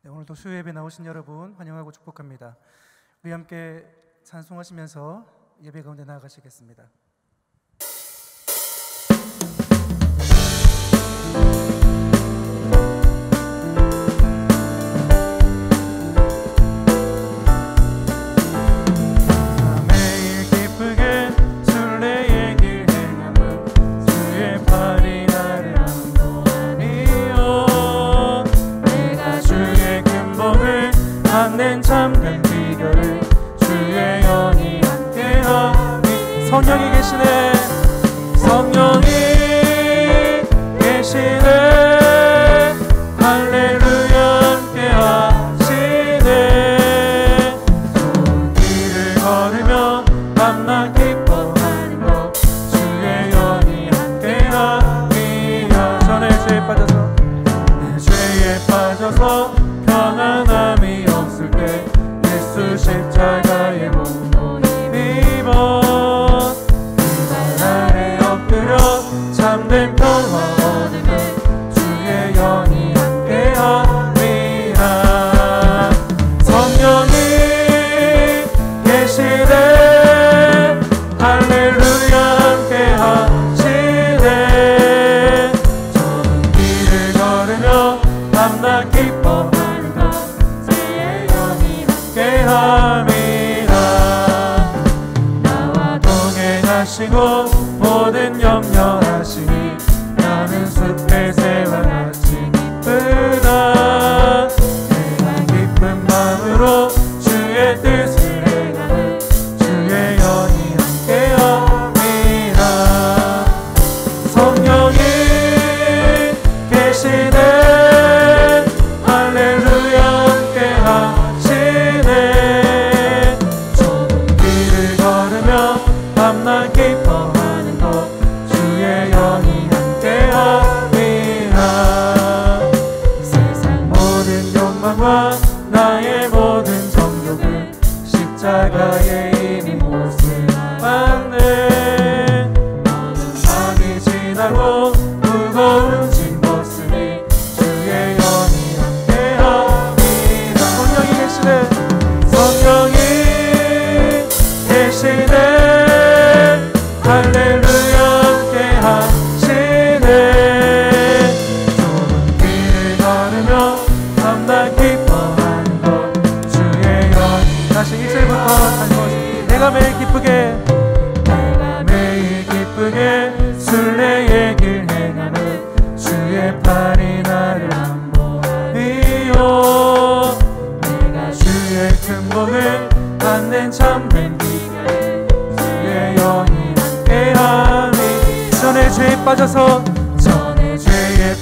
네, 오늘도 수요 예배 나오신 여러분 환영하고 축복합니다. 우리 함께 찬송하시면서 예배 가운데 나아가시겠습니다. 매일 기쁘게 순례의 길 행함은 주의 팔이 나를 안보하니요. 내가 주의 근본을 받는 참된 비결을 주의 영이 함께하니. 성령이 계시네, 성령이 계시네, 할렐루야 함께하시네. 좋은 길을 걸으며 밤낮 기뻐하는 것 주의 영이 함께하니라. 전에 죄에 빠져서 내 죄에 빠져서 평안함이 없을 때 예수 십자가의 몸도 입어 그 발 아래 엎드려 참된 평화 얻으며 주의 영이 함께하리라. 성령이 계시네, 할렐루야 함께하시네. 좋은 길을 걸으며 밤낮 기뻐하는 것 주의 영이 함께함이라. 나와 동행하시고 모든 염려하시니 나는 숲의 새와 같이 기쁘다. 내가 기쁜 마음으로 주의 뜻을 행하는 주의 영이 함께함이라. 성령이 계시네, 할렐루야 함께하시네. 좋은 길을 걸으며 밤낮 기뻐하는 것 주의 영이 함께함이라. 세상 모든 욕망과 나의 모든 정욕을 십자가에 이미 못을 박네. 모든 밤이 지나고 무거운 짐 벗으니 주의 영이 함께함이라. 성령이 계시네, 성령이 계시네, 할렐루야 함께하시네. 좋은 길을 걸으며 밤낮 기뻐하는 것 주의 영이. 다시 1절부터 다시 내가 매일 기쁘게, 내가 매일 기쁘게 순례의 길 행하는 주의 팔이 나를 안보하니요. 내가 주의 근본을 받는 참된 비결 주의 영이 함께하니. 전에 죄에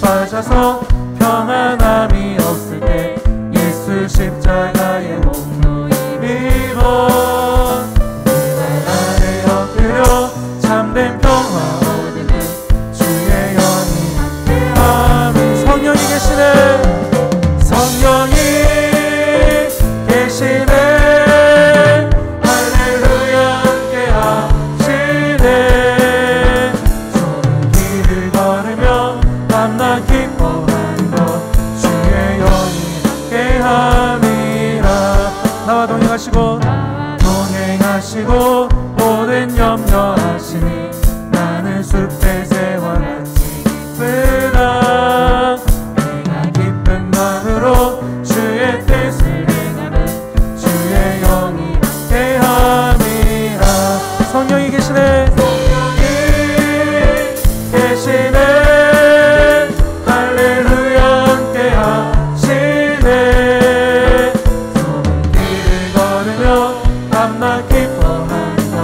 빠져서 평안함이 없을 때 예수 십자가의 몸도 입어 그 발 아래 엎드려 참된 평화 얻으는 주의 영이 함께하니. 성령이 계시네, 성령이 계시네, 할렐루야 함께하시네. 좋은 길을 걸으며 밤낮 기뻐하는 것 주의 영이 함께함이라. 나와 동행하시고 모든 염려하시니 나는 숲의 새와 같이 기쁘다. 내가 기쁜 마음으로 주의 뜻을 행하는 주의 영이 함께함이라. 성령이 계시네, 성령이 계시네, 할렐루야 함께하시네. 좋은 길을 걸으며 밤낮 기뻐하는 것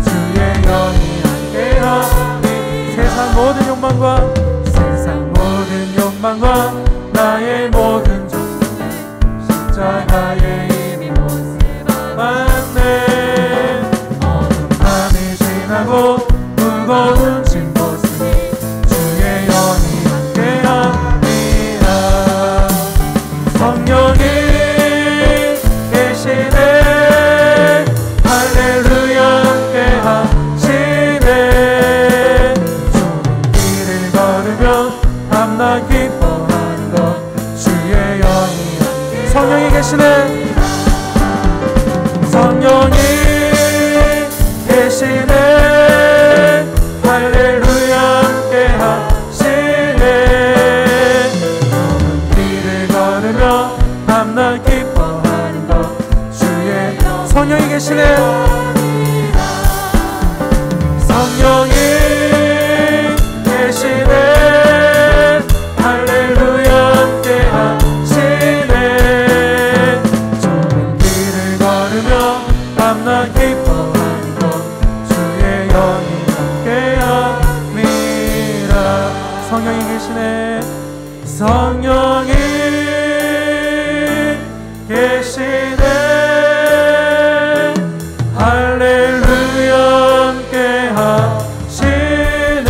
주의 영이 함께하니. 세상 모든 욕망과 나의 모든 정욕을 십자가에 이미 못을 박네. 어둠 밤이 지나고 무거운 짐 벗으니 주의 영이 함께하니라. 성령이 계시네, 할렐루야 함께하시네. 좋은 길을 걸으며 밤낮 기뻐하는 것 주의 영이 함께 성령이 계시네. 성령이 계시네. 할렐루야 함께 하시네. 길을 걸으며 밤낮 기뻐하는 것 주의 성령이 계시네. 성령이 계시네. 할렐루야 함께 하시네. 좁은 길을 걸으며 밤낮 기뻐하는 것 주의 영이 함께함이라. 성령이 계시네. 성령이 계시네. 할렐루야 함께 하시네.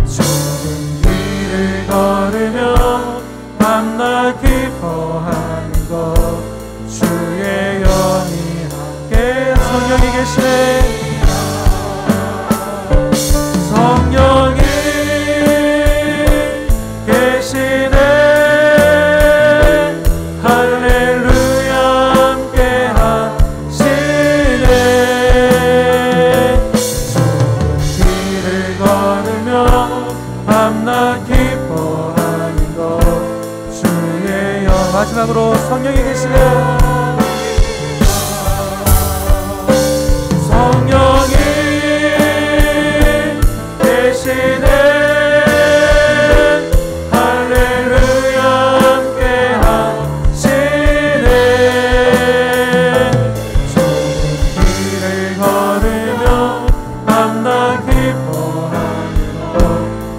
좁은 길을 걸으며 밤낮 기뻐하는 것 주의 영이 함께. 성령이 계시네. 성령이 계시네. 할렐루야 함께 하시네. 좁은 길을 걸으며 밤낮 기뻐하는 것 주의 영. 마지막으로 성령이 계시네. 성령이 계시네. 할렐루야 함께 하시네. 좁은 길을 걸으며 밤낮 기뻐하는 것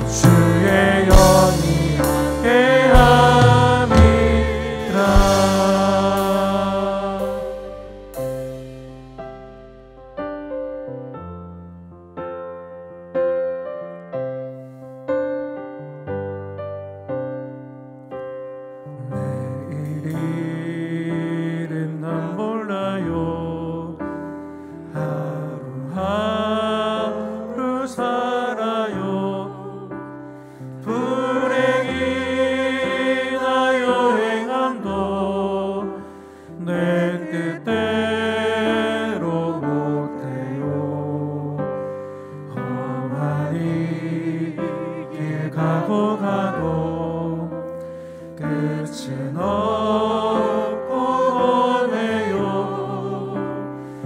주의 영이 함께함이라. 내일은 난 몰라요. 하루하루 살아요. 불행이나 여행함도 내 뜻대로 못해요. 험한 이 길 가고 가도 끝은 없고 오네요.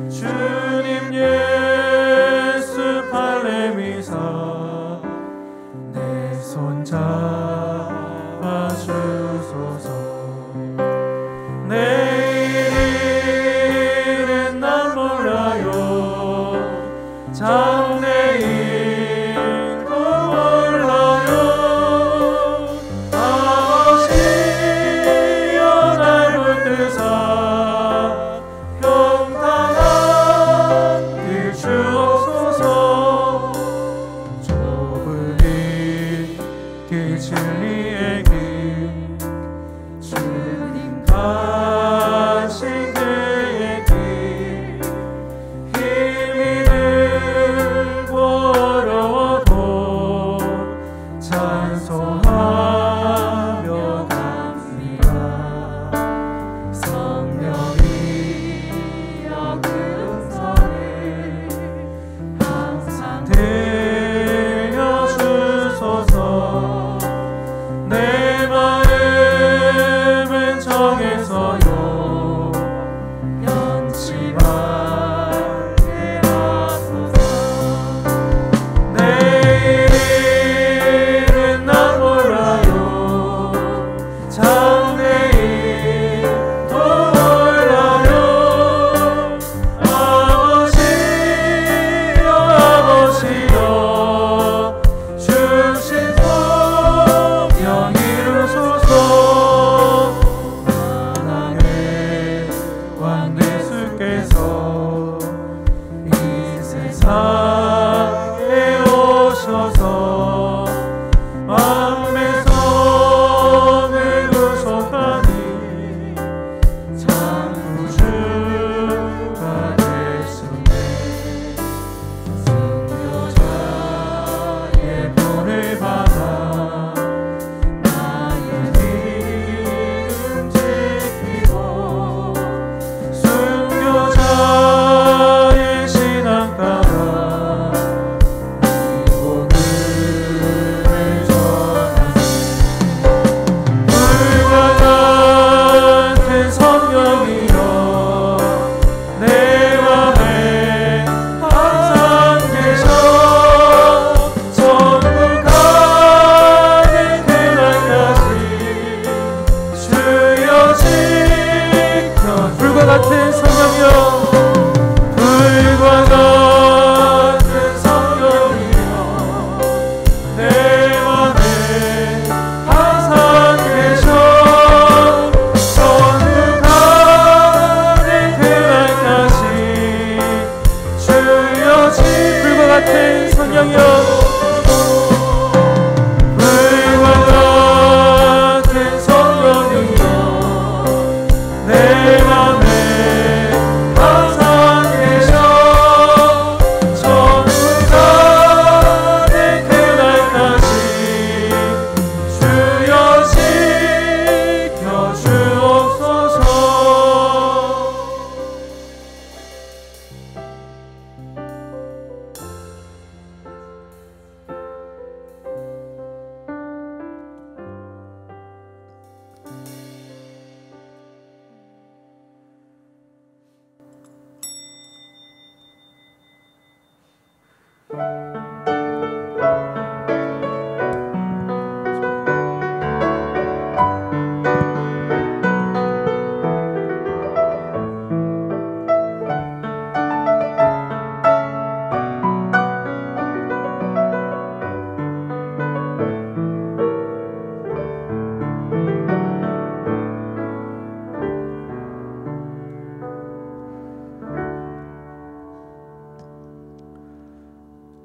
주님 예수 발레미사 내 손 잡아주소서. 내일은 난 몰라요. 장래일도 몰라요. 아버지여 날 붙드사 평탄한 길 주옵소서. 좁은 길 진리의 길 주님 가신 그의 길 힘이 들고 어려워도 찬송하며 갑니다. 성령이여 그 음성을 항상 들려주소서. 내 마음은 정해서요 변치 말게 하소서. 내일은 난 몰라요.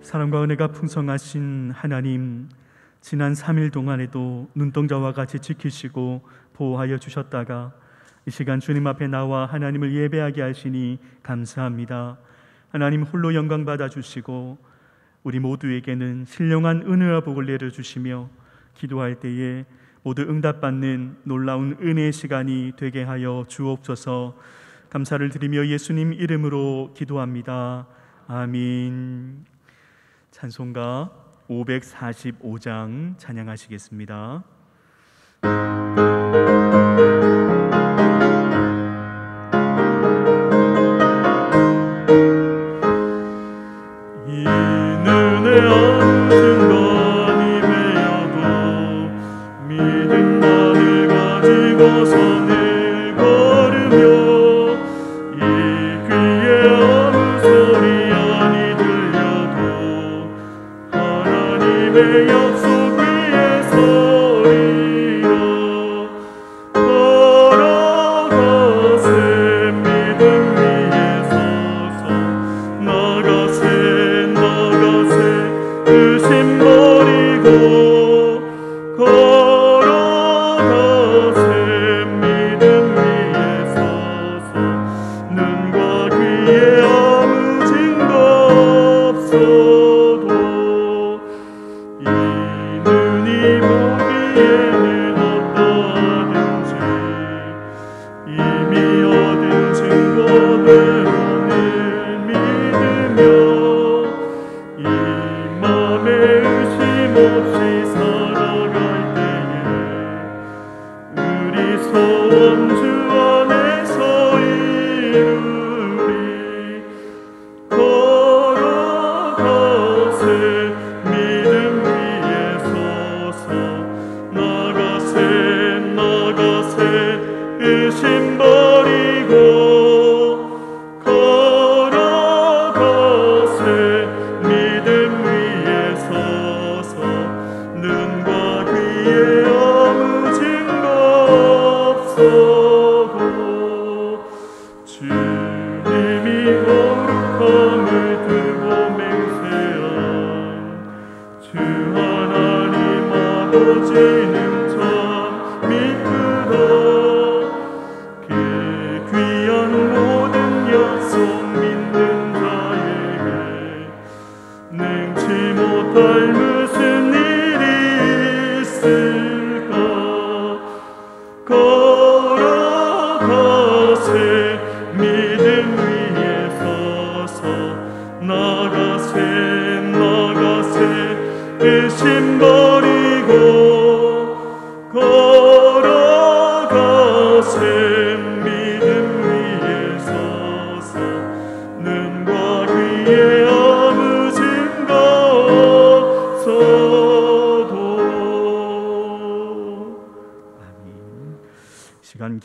사랑과 은혜가 풍성하신 하나님, 지난 3일 동안에도 눈동자와 같이 지키시고 보호하여 주셨다가 이 시간 주님 앞에 나와 하나님을 예배하게 하시니 감사합니다. 하나님 홀로 영광 받아주시고 우리 모두에게는 신령한 은혜와 복을 내려주시며 기도할 때에 모두 응답받는 놀라운 은혜의 시간이 되게 하여 주옵소서. 감사를 드리며 예수님 이름으로 기도합니다. 아멘. 찬송가 545장 찬양하시겠습니다.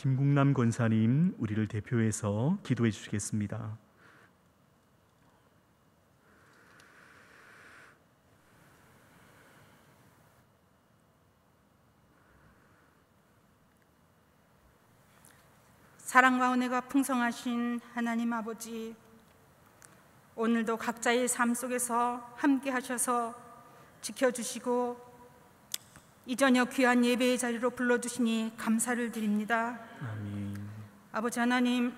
김국남 권사님 우리를 대표해서 기도해 주시겠습니다. 사랑과 은혜가 풍성하신 하나님 아버지, 오늘도 각자의 삶 속에서 함께 하셔서 지켜주시고 이 저녁 귀한 예배의 자리로 불러주시니 감사를 드립니다. 아멘. 아버지 하나님,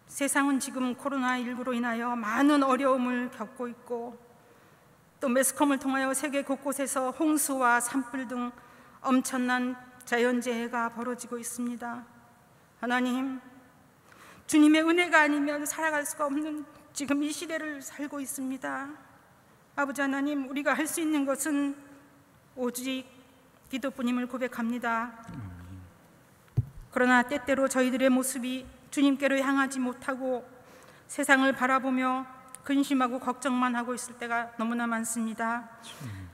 세상은 지금 코로나19로 인하여 많은 어려움을 겪고 있고 또 매스컴을 통하여 세계 곳곳에서 홍수와 산불 등 엄청난 자연재해가 벌어지고 있습니다. 하나님, 주님의 은혜가 아니면 살아갈 수가 없는 지금 이 시대를 살고 있습니다. 아버지 하나님, 우리가 할 수 있는 것은 오직 기도뿐임을 고백합니다. 그러나 때때로 저희들의 모습이 주님께로 향하지 못하고 세상을 바라보며 근심하고 걱정만 하고 있을 때가 너무나 많습니다.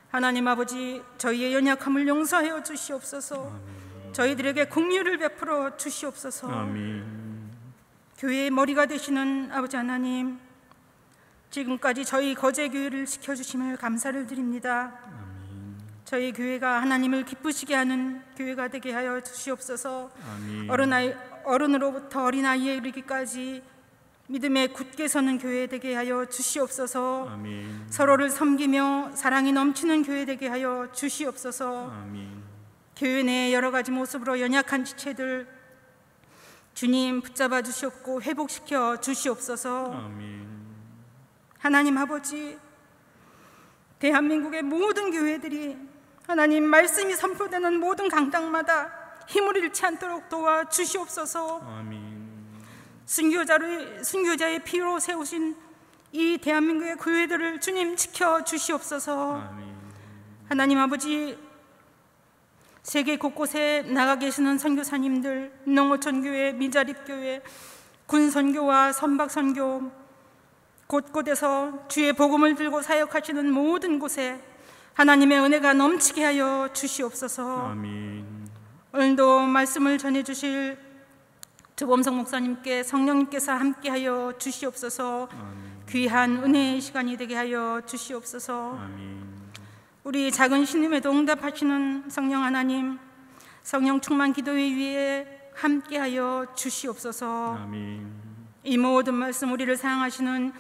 하나님 아버지, 저희의 연약함을 용서하여 주시옵소서. 저희들에게 긍휼을 베풀어 주시옵소서. 아멘. 교회의 머리가 되시는 아버지 하나님, 지금까지 저희 거제교회를 지켜주심을 감사를 드립니다. 저희 교회가 하나님을 기쁘시게 하는 교회가 되게 하여 주시옵소서. 어른으로부터 어린아이에 이르기까지 믿음에 굳게 서는 교회 되게 하여 주시옵소서. 아멘. 서로를 섬기며 사랑이 넘치는 교회 되게 하여 주시옵소서. 아멘. 교회 내 여러 가지 모습으로 연약한 지체들 주님 붙잡아 주시옵고 회복시켜 주시옵소서. 아멘. 하나님 아버지, 대한민국의 모든 교회들이 하나님 말씀이 선포되는 모든 강당마다 힘을 잃지 않도록 도와 주시옵소서. 아멘. 순교자의 피로 세우신 이 대한민국의 교회들을 주님 지켜 주시옵소서. 아멘. 하나님 아버지, 세계 곳곳에 나가 계시는 선교사님들, 농어촌교회, 미자립교회, 군선교와 선박선교, 곳곳에서 주의 복음을 들고 사역하시는 모든 곳에 하나님의 은혜가 넘치게 하여 주시옵소서. 아멘. 오늘도 말씀을 전해주실 조범석 목사님께 성령님께서 함께하여 주시옵소서. 귀한 은혜의 시간이 되게 하여 주시옵소서. 아멘. 우리 작은 신임에도 응답하시는 성령 하나님, 성령 충만 기도회 위에 함께하여 주시옵소서. 아멘. 이 모든 말씀 우리를 사랑하시는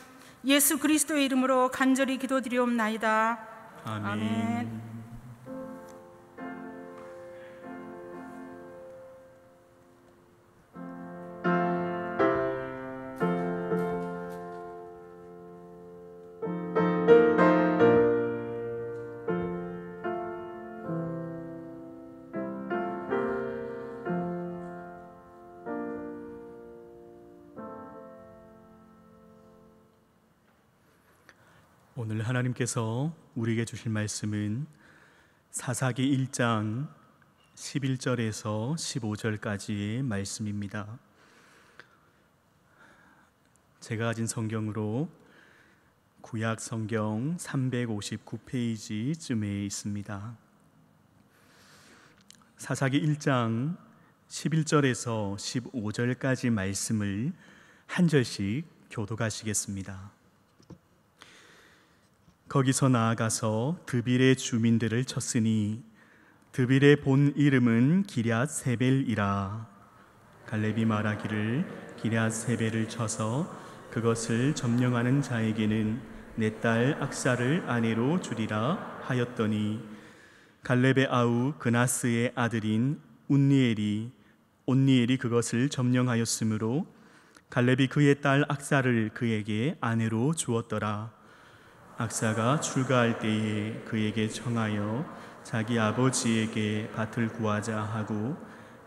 예수 그리스도의 이름으로 간절히 기도드리옵나이다. 아멘. 아멘. 오늘 하나님께서 우리에게 주실 말씀은 사사기 1장 11절에서 15절까지의 말씀입니다. 제가 가진 성경으로 구약 성경 359페이지쯤에 있습니다. 사사기 1장 11절에서 15절까지 말씀을 한 절씩 교독하시겠습니다. 거기서 나아가서 드빌의 주민들을 쳤으니 드빌의 본 이름은 기럇 세벨이라. 갈렙이 말하기를 기럇 세벨을 쳐서 그것을 점령하는 자에게는 내 딸 악사를 아내로 주리라 하였더니 갈렙의 아우 그나스의 아들인 온니엘이 그것을 점령하였으므로 갈렙이 그의 딸 악사를 그에게 아내로 주었더라. 악사가 출가할 때에 그에게 청하여 자기 아버지에게 밭을 구하자 하고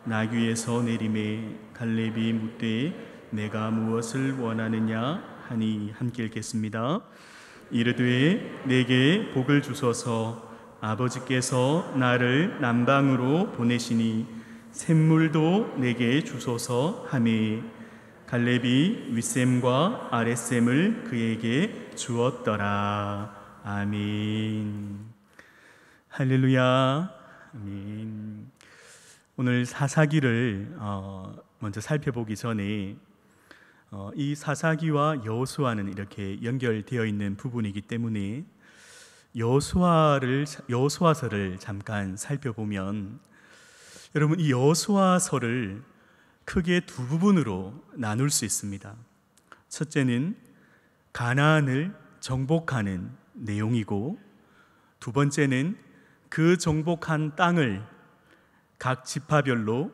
나귀에서 내림에 갈렙이 묻되 내가 무엇을 원하느냐 하니 함께 읽겠습니다. 이르되 내게 복을 주소서. 아버지께서 나를 남방으로 보내시니 샘물도 내게 주소서 하매 갈렙이 윗샘과 아랫샘을 그에게 주었더라. 아멘. 할렐루야. 아멘. 오늘 사사기를 먼저 살펴보기 전에 이 사사기와 여호수아는 이렇게 연결되어 있는 부분이기 때문에 여호수아서를 잠깐 살펴보면, 여러분, 이 여호수아서를 크게 두 부분으로 나눌 수 있습니다. 첫째는 가나안을 정복하는 내용이고, 두 번째는 그 정복한 땅을 각 지파별로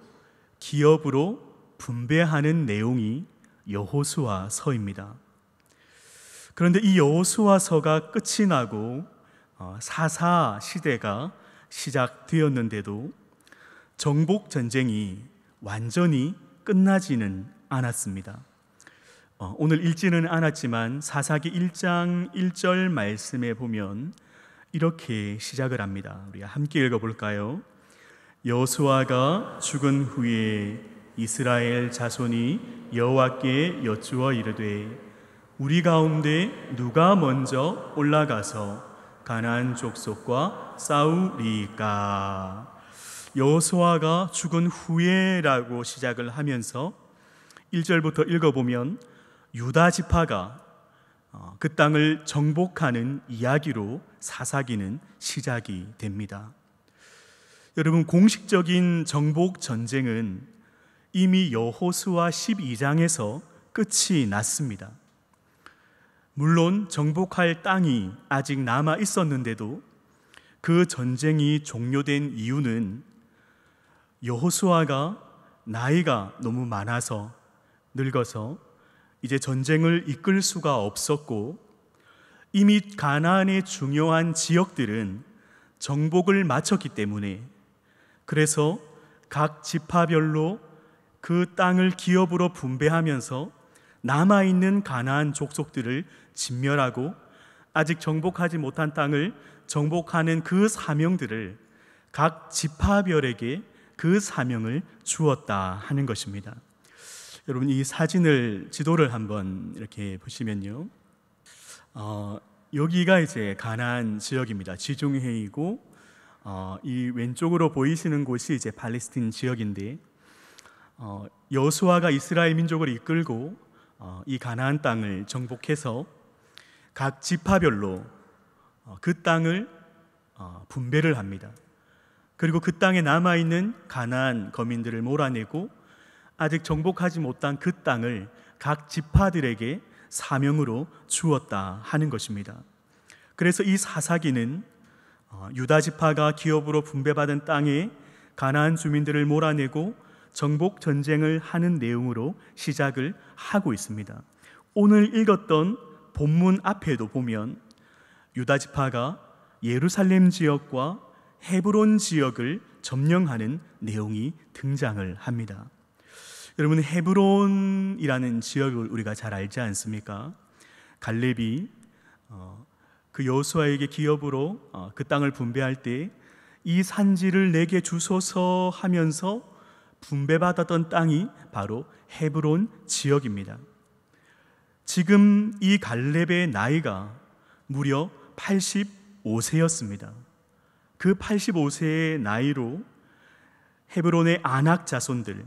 기업으로 분배하는 내용이 여호수아서입니다. 그런데 이 여호수아서가 끝이 나고 사사 시대가 시작되었는데도 정복 전쟁이 완전히 끝나지는 않았습니다. 오늘 읽지는 않았지만 사사기 1장 1절 말씀에 보면 이렇게 시작을 합니다. 우리 함께 읽어볼까요? 여호수아가 죽은 후에 이스라엘 자손이 여호와께 여쭈어 이르되 우리 가운데 누가 먼저 올라가서 가나안 족속과 싸우리까? 여호수아가 죽은 후에라고 시작을 하면서 1절부터 읽어보면 유다 지파가 그 땅을 정복하는 이야기로 사사기는 시작이 됩니다. 여러분, 공식적인 정복 전쟁은 이미 여호수아 12장에서 끝이 났습니다. 물론 정복할 땅이 아직 남아 있었는데도 그 전쟁이 종료된 이유는 여호수아가 나이가 너무 많아서 늙어서 이제 전쟁을 이끌 수가 없었고, 이미 가나안의 중요한 지역들은 정복을 마쳤기 때문에, 그래서 각 지파별로 그 땅을 기업으로 분배하면서 남아있는 가나안 족속들을 진멸하고 아직 정복하지 못한 땅을 정복하는 그 사명들을 각 지파별에게 그 사명을 주었다 하는 것입니다. 여러분, 이 지도를 한번 이렇게 보시면요, 여기가 이제 가나안 지역입니다. 지중해이고, 이 왼쪽으로 보이시는 곳이 이제 팔레스틴 지역인데, 여호수아가 이스라엘 민족을 이끌고 이 가나안 땅을 정복해서 각 지파별로 그 땅을 분배를 합니다. 그리고 그 땅에 남아있는 가나안 거민들을 몰아내고 아직 정복하지 못한 그 땅을 각 지파들에게 사명으로 주었다 하는 것입니다. 그래서 이 사사기는 유다 지파가 기업으로 분배받은 땅에 가나안 주민들을 몰아내고 정복 전쟁을 하는 내용으로 시작을 하고 있습니다. 오늘 읽었던 본문 앞에도 보면 유다 지파가 예루살렘 지역과 헤브론 지역을 점령하는 내용이 등장을 합니다. 여러분, 헤브론이라는 지역을 우리가 잘 알지 않습니까? 갈렙이 그 여호수아에게 기업으로 그 땅을 분배할 때 이 산지를 내게 주소서 하면서 분배받았던 땅이 바로 헤브론 지역입니다. 지금 이 갈렙의 나이가 무려 85세였습니다. 그 85세의 나이로 헤브론의 아낙 자손들,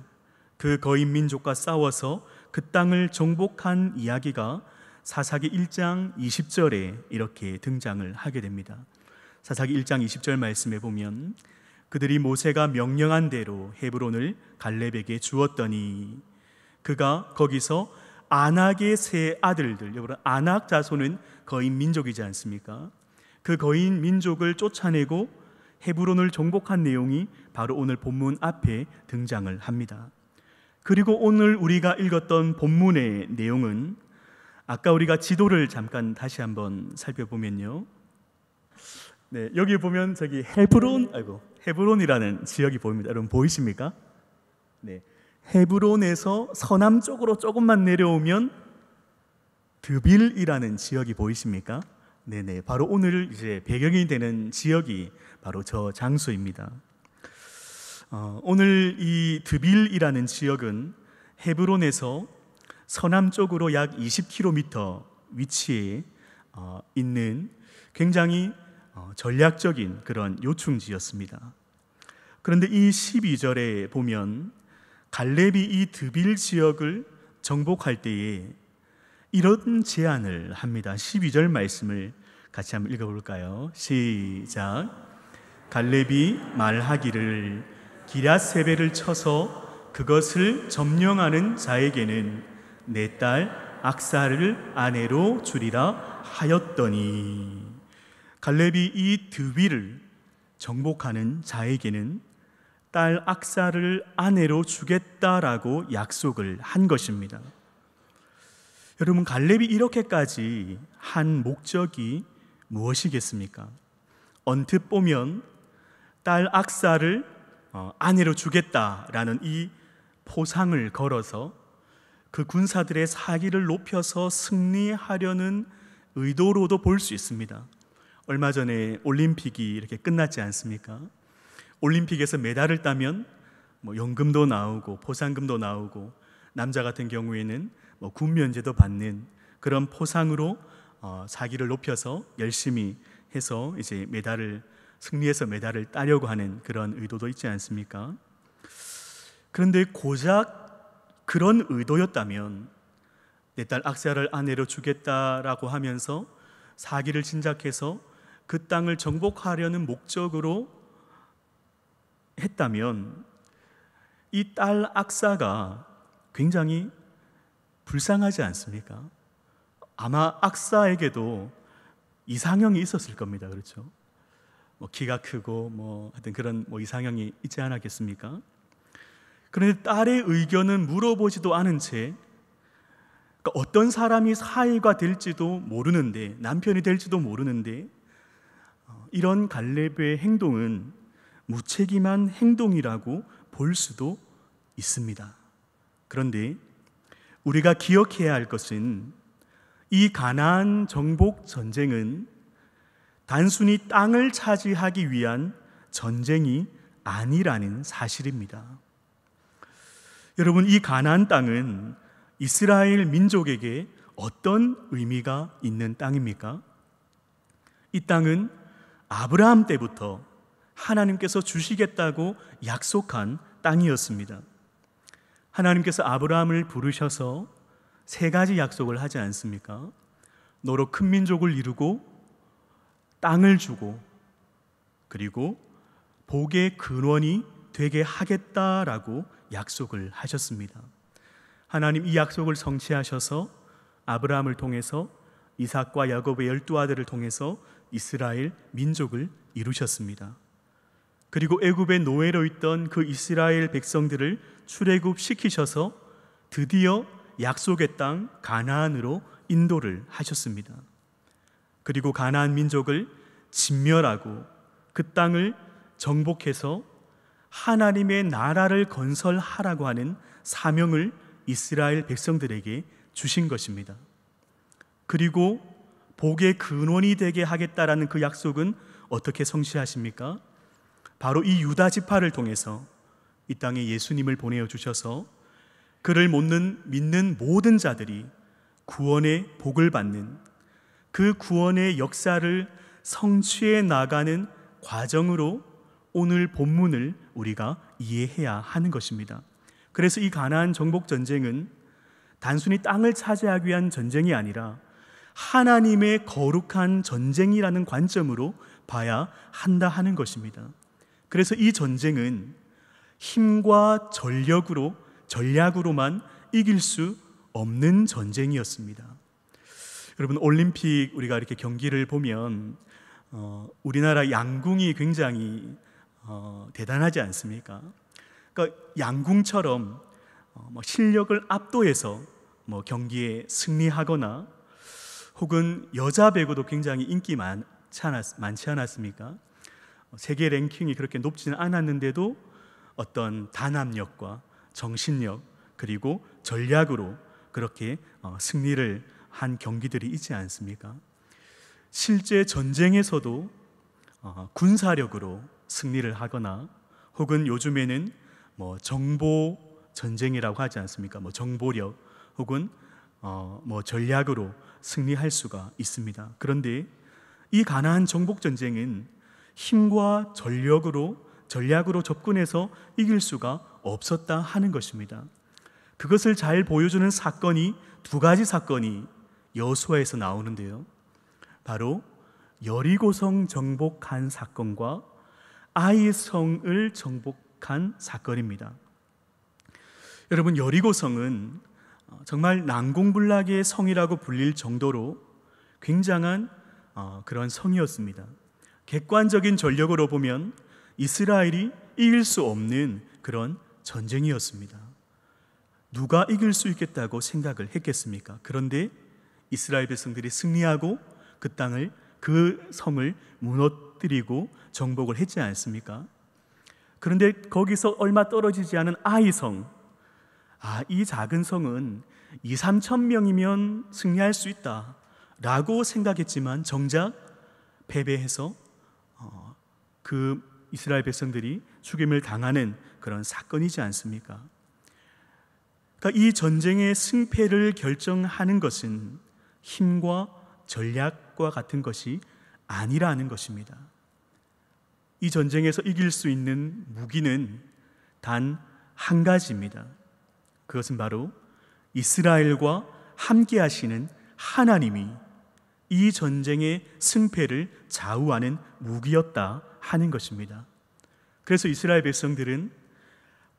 그 거인 민족과 싸워서 그 땅을 정복한 이야기가 사사기 1장 20절에 이렇게 등장을 하게 됩니다. 사사기 1장 20절 말씀에 보면 그들이 모세가 명령한 대로 헤브론을 갈렙에게 주었더니 그가 거기서 아낙의 세 아들들, 여러분, 아낙 자손은 거인 민족이지 않습니까? 그 거인 민족을 쫓아내고 헤브론을 정복한 내용이 바로 오늘 본문 앞에 등장을 합니다. 그리고 오늘 우리가 읽었던 본문의 내용은 아까 우리가 지도를 잠깐 다시 한번 살펴보면요, 네, 여기 보면 저기 헤브론이라는 지역이 보입니다. 여러분 보이십니까? 네, 헤브론에서 서남쪽으로 조금만 내려오면 드빌이라는 지역이 보이십니까? 네네, 바로 오늘 이제 배경이 되는 지역이 바로 저 장소입니다. 오늘 이 드빌이라는 지역은 헤브론에서 서남쪽으로 약 20km 위치에 있는 굉장히 전략적인 그런 요충지였습니다. 그런데 이 12절에 보면 갈렙이 이 드빌 지역을 정복할 때에 이런 제안을 합니다. 12절 말씀을 같이 한번 읽어볼까요? 시작. 갈렙이 말하기를 기럇세벨을 쳐서 그것을 점령하는 자에게는 내 딸 악사를 아내로 주리라 하였더니, 갈렙이 이 드빌을 정복하는 자에게는 딸 악사를 아내로 주겠다라고 약속을 한 것입니다. 여러분, 갈렙이 이렇게까지 한 목적이 무엇이겠습니까? 언뜻 보면 딸 악사를 아내로 주겠다라는 이 포상을 걸어서 그 군사들의 사기를 높여서 승리하려는 의도로도 볼 수 있습니다. 얼마 전에 올림픽이 이렇게 끝났지 않습니까? 올림픽에서 메달을 따면 연금도 나오고 포상금도 나오고, 남자 같은 경우에는 군면제도 받는 그런 포상으로 자기를 높여서 열심히 해서 이제 승리해서 메달을 따려고 하는 그런 의도도 있지 않습니까? 그런데 고작 그런 의도였다면 내 딸 악사를 아내로 주겠다라고 하면서 사기를 진작해서 그 땅을 정복하려는 목적으로 했다면 이 딸 악사가 굉장히 불쌍하지 않습니까? 아마 악사에게도 이상형이 있었을 겁니다. 그렇죠? 키가 크고 하여튼 그런 이상형이 있지 않았겠습니까? 그런데 딸의 의견은 물어보지도 않은 채 그러니까 어떤 사람이 사위가 될지도 모르는데, 남편이 될지도 모르는데 이런 갈렙의 행동은 무책임한 행동이라고 볼 수도 있습니다. 그런데 우리가 기억해야 할 것은 이 가나안 정복 전쟁은 단순히 땅을 차지하기 위한 전쟁이 아니라는 사실입니다. 여러분, 이 가나안 땅은 이스라엘 민족에게 어떤 의미가 있는 땅입니까? 이 땅은 아브라함 때부터 하나님께서 주시겠다고 약속한 땅이었습니다. 하나님께서 아브라함을 부르셔서 3가지 약속을 하지 않습니까? 너로 큰 민족을 이루고 땅을 주고 그리고 복의 근원이 되게 하겠다라고 약속을 하셨습니다. 하나님 이 약속을 성취하셔서 아브라함을 통해서 이삭과 야곱의 12아들을 통해서 이스라엘 민족을 이루셨습니다. 그리고 애굽의 노예로 있던 그 이스라엘 백성들을 출애굽시키셔서 드디어 약속의 땅 가나안으로 인도를 하셨습니다. 그리고 가나안 민족을 진멸하고 그 땅을 정복해서 하나님의 나라를 건설하라고 하는 사명을 이스라엘 백성들에게 주신 것입니다. 그리고 복의 근원이 되게 하겠다라는 그 약속은 어떻게 성취하십니까? 바로 이 유다 지파를 통해서 이 땅에 예수님을 보내어 주셔서 그를 믿는 모든 자들이 구원의 복을 받는 그 구원의 역사를 성취해 나가는 과정으로 오늘 본문을 우리가 이해해야 하는 것입니다. 그래서 이 가나안 정복 전쟁은 단순히 땅을 차지하기 위한 전쟁이 아니라 하나님의 거룩한 전쟁이라는 관점으로 봐야 한다 하는 것입니다. 그래서 이 전쟁은 힘과 전략으로만 이길 수 없는 전쟁이었습니다. 여러분, 올림픽 우리가 이렇게 경기를 보면 우리나라 양궁이 굉장히 대단하지 않습니까? 그러니까 양궁처럼 실력을 압도해서 경기에 승리하거나 혹은 여자 배구도 굉장히 인기 많지 않았습니까? 세계 랭킹이 그렇게 높지는 않았는데도 어떤 단합력과 정신력 그리고 전략으로 그렇게 승리를 한 경기들이 있지 않습니까? 실제 전쟁에서도 군사력으로 승리를 하거나 혹은 요즘에는 정보 전쟁이라고 하지 않습니까? 정보력 혹은 전략으로 승리할 수가 있습니다. 그런데 이 가나안 정복 전쟁은 힘과 전략으로 접근해서 이길 수가 없었다 하는 것입니다. 그것을 잘 보여주는 사건이 2가지 사건이 여호수아에서 나오는데요. 바로 여리고성 정복한 사건과 아이성을 정복한 사건입니다. 여러분, 여리고성은 정말 난공불락의 성이라고 불릴 정도로 굉장한 그런 성이었습니다. 객관적인 전력으로 보면 이스라엘이 이길 수 없는 그런 전쟁이었습니다. 누가 이길 수 있겠다고 생각을 했겠습니까? 그런데 이스라엘 백성들이 승리하고 그 성을 무너뜨리고 정복을 했지 않습니까? 그런데 거기서 얼마 떨어지지 않은 아이성, 이 작은 성은 2-3천 명이면 승리할 수 있다 라고 생각했지만 정작 패배해서 그 이스라엘 백성들이 죽임을 당하는 그런 사건이지 않습니까? 그러니까 이 전쟁의 승패를 결정하는 것은 힘과 전략과 같은 것이 아니라는 것입니다. 이 전쟁에서 이길 수 있는 무기는 단 한 가지입니다. 그것은 바로 이스라엘과 함께 하시는 하나님이 이 전쟁의 승패를 좌우하는 무기였다 하는 것입니다. 그래서 이스라엘 백성들은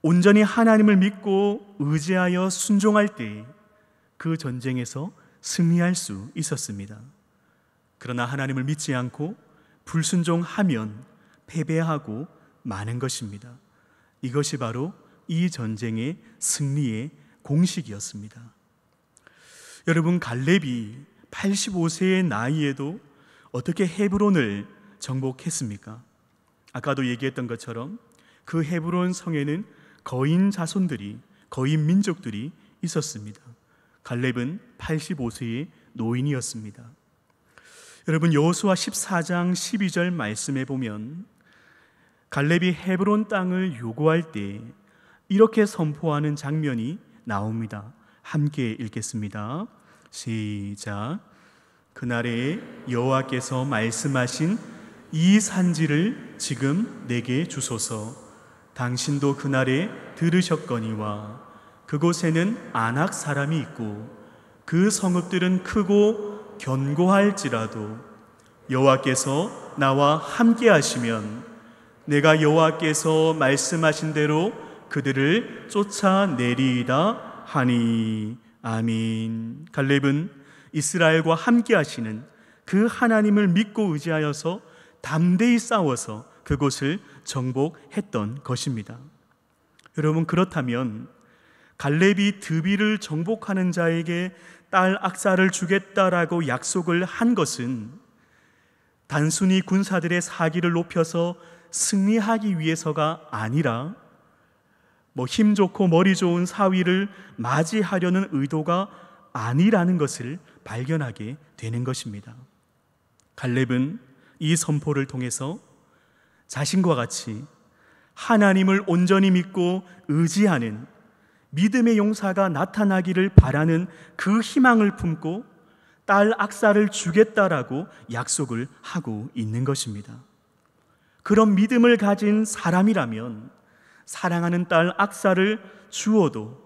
온전히 하나님을 믿고 의지하여 순종할 때 그 전쟁에서 승리할 수 있었습니다. 그러나 하나님을 믿지 않고 불순종하면 패배하고 마는 것입니다. 이것이 바로 이 전쟁의 승리의 공식이었습니다. 여러분, 갈렙이 85세의 나이에도 어떻게 헤브론을 정복했습니까? 아까도 얘기했던 것처럼 그 헤브론 성에는 거인 자손들이, 거인 민족들이 있었습니다. 갈렙은 85세의 노인이었습니다. 여러분, 여호수아 14장 12절 말씀에 보면 갈렙이 헤브론 땅을 요구할 때 이렇게 선포하는 장면이 나옵니다. 함께 읽겠습니다. 시작. 그날에 여호와께서 말씀하신 이 산지를 지금 내게 주소서. 당신도 그날에 들으셨거니와 그곳에는 아낙 사람이 있고 그 성읍들은 크고 견고할지라도 여호와께서 나와 함께 하시면 내가 여호와께서 말씀하신 대로 그들을 쫓아내리이다 하니. 아멘. 갈렙은 이스라엘과 함께 하시는 그 하나님을 믿고 의지하여서 담대히 싸워서 그곳을 정복했던 것입니다. 여러분, 그렇다면 갈렙이 드비를 정복하는 자에게 딸 악사를 주겠다라고 약속을 한 것은 단순히 군사들의 사기를 높여서 승리하기 위해서가 아니라 힘 좋고 머리 좋은 사위를 맞이하려는 의도가 아니라는 것을 발견하게 되는 것입니다. 갈렙은 이 선포를 통해서 자신과 같이 하나님을 온전히 믿고 의지하는 믿음의 용사가 나타나기를 바라는 그 희망을 품고 딸 악사를 주겠다라고 약속을 하고 있는 것입니다. 그런 믿음을 가진 사람이라면 사랑하는 딸 악사를 주어도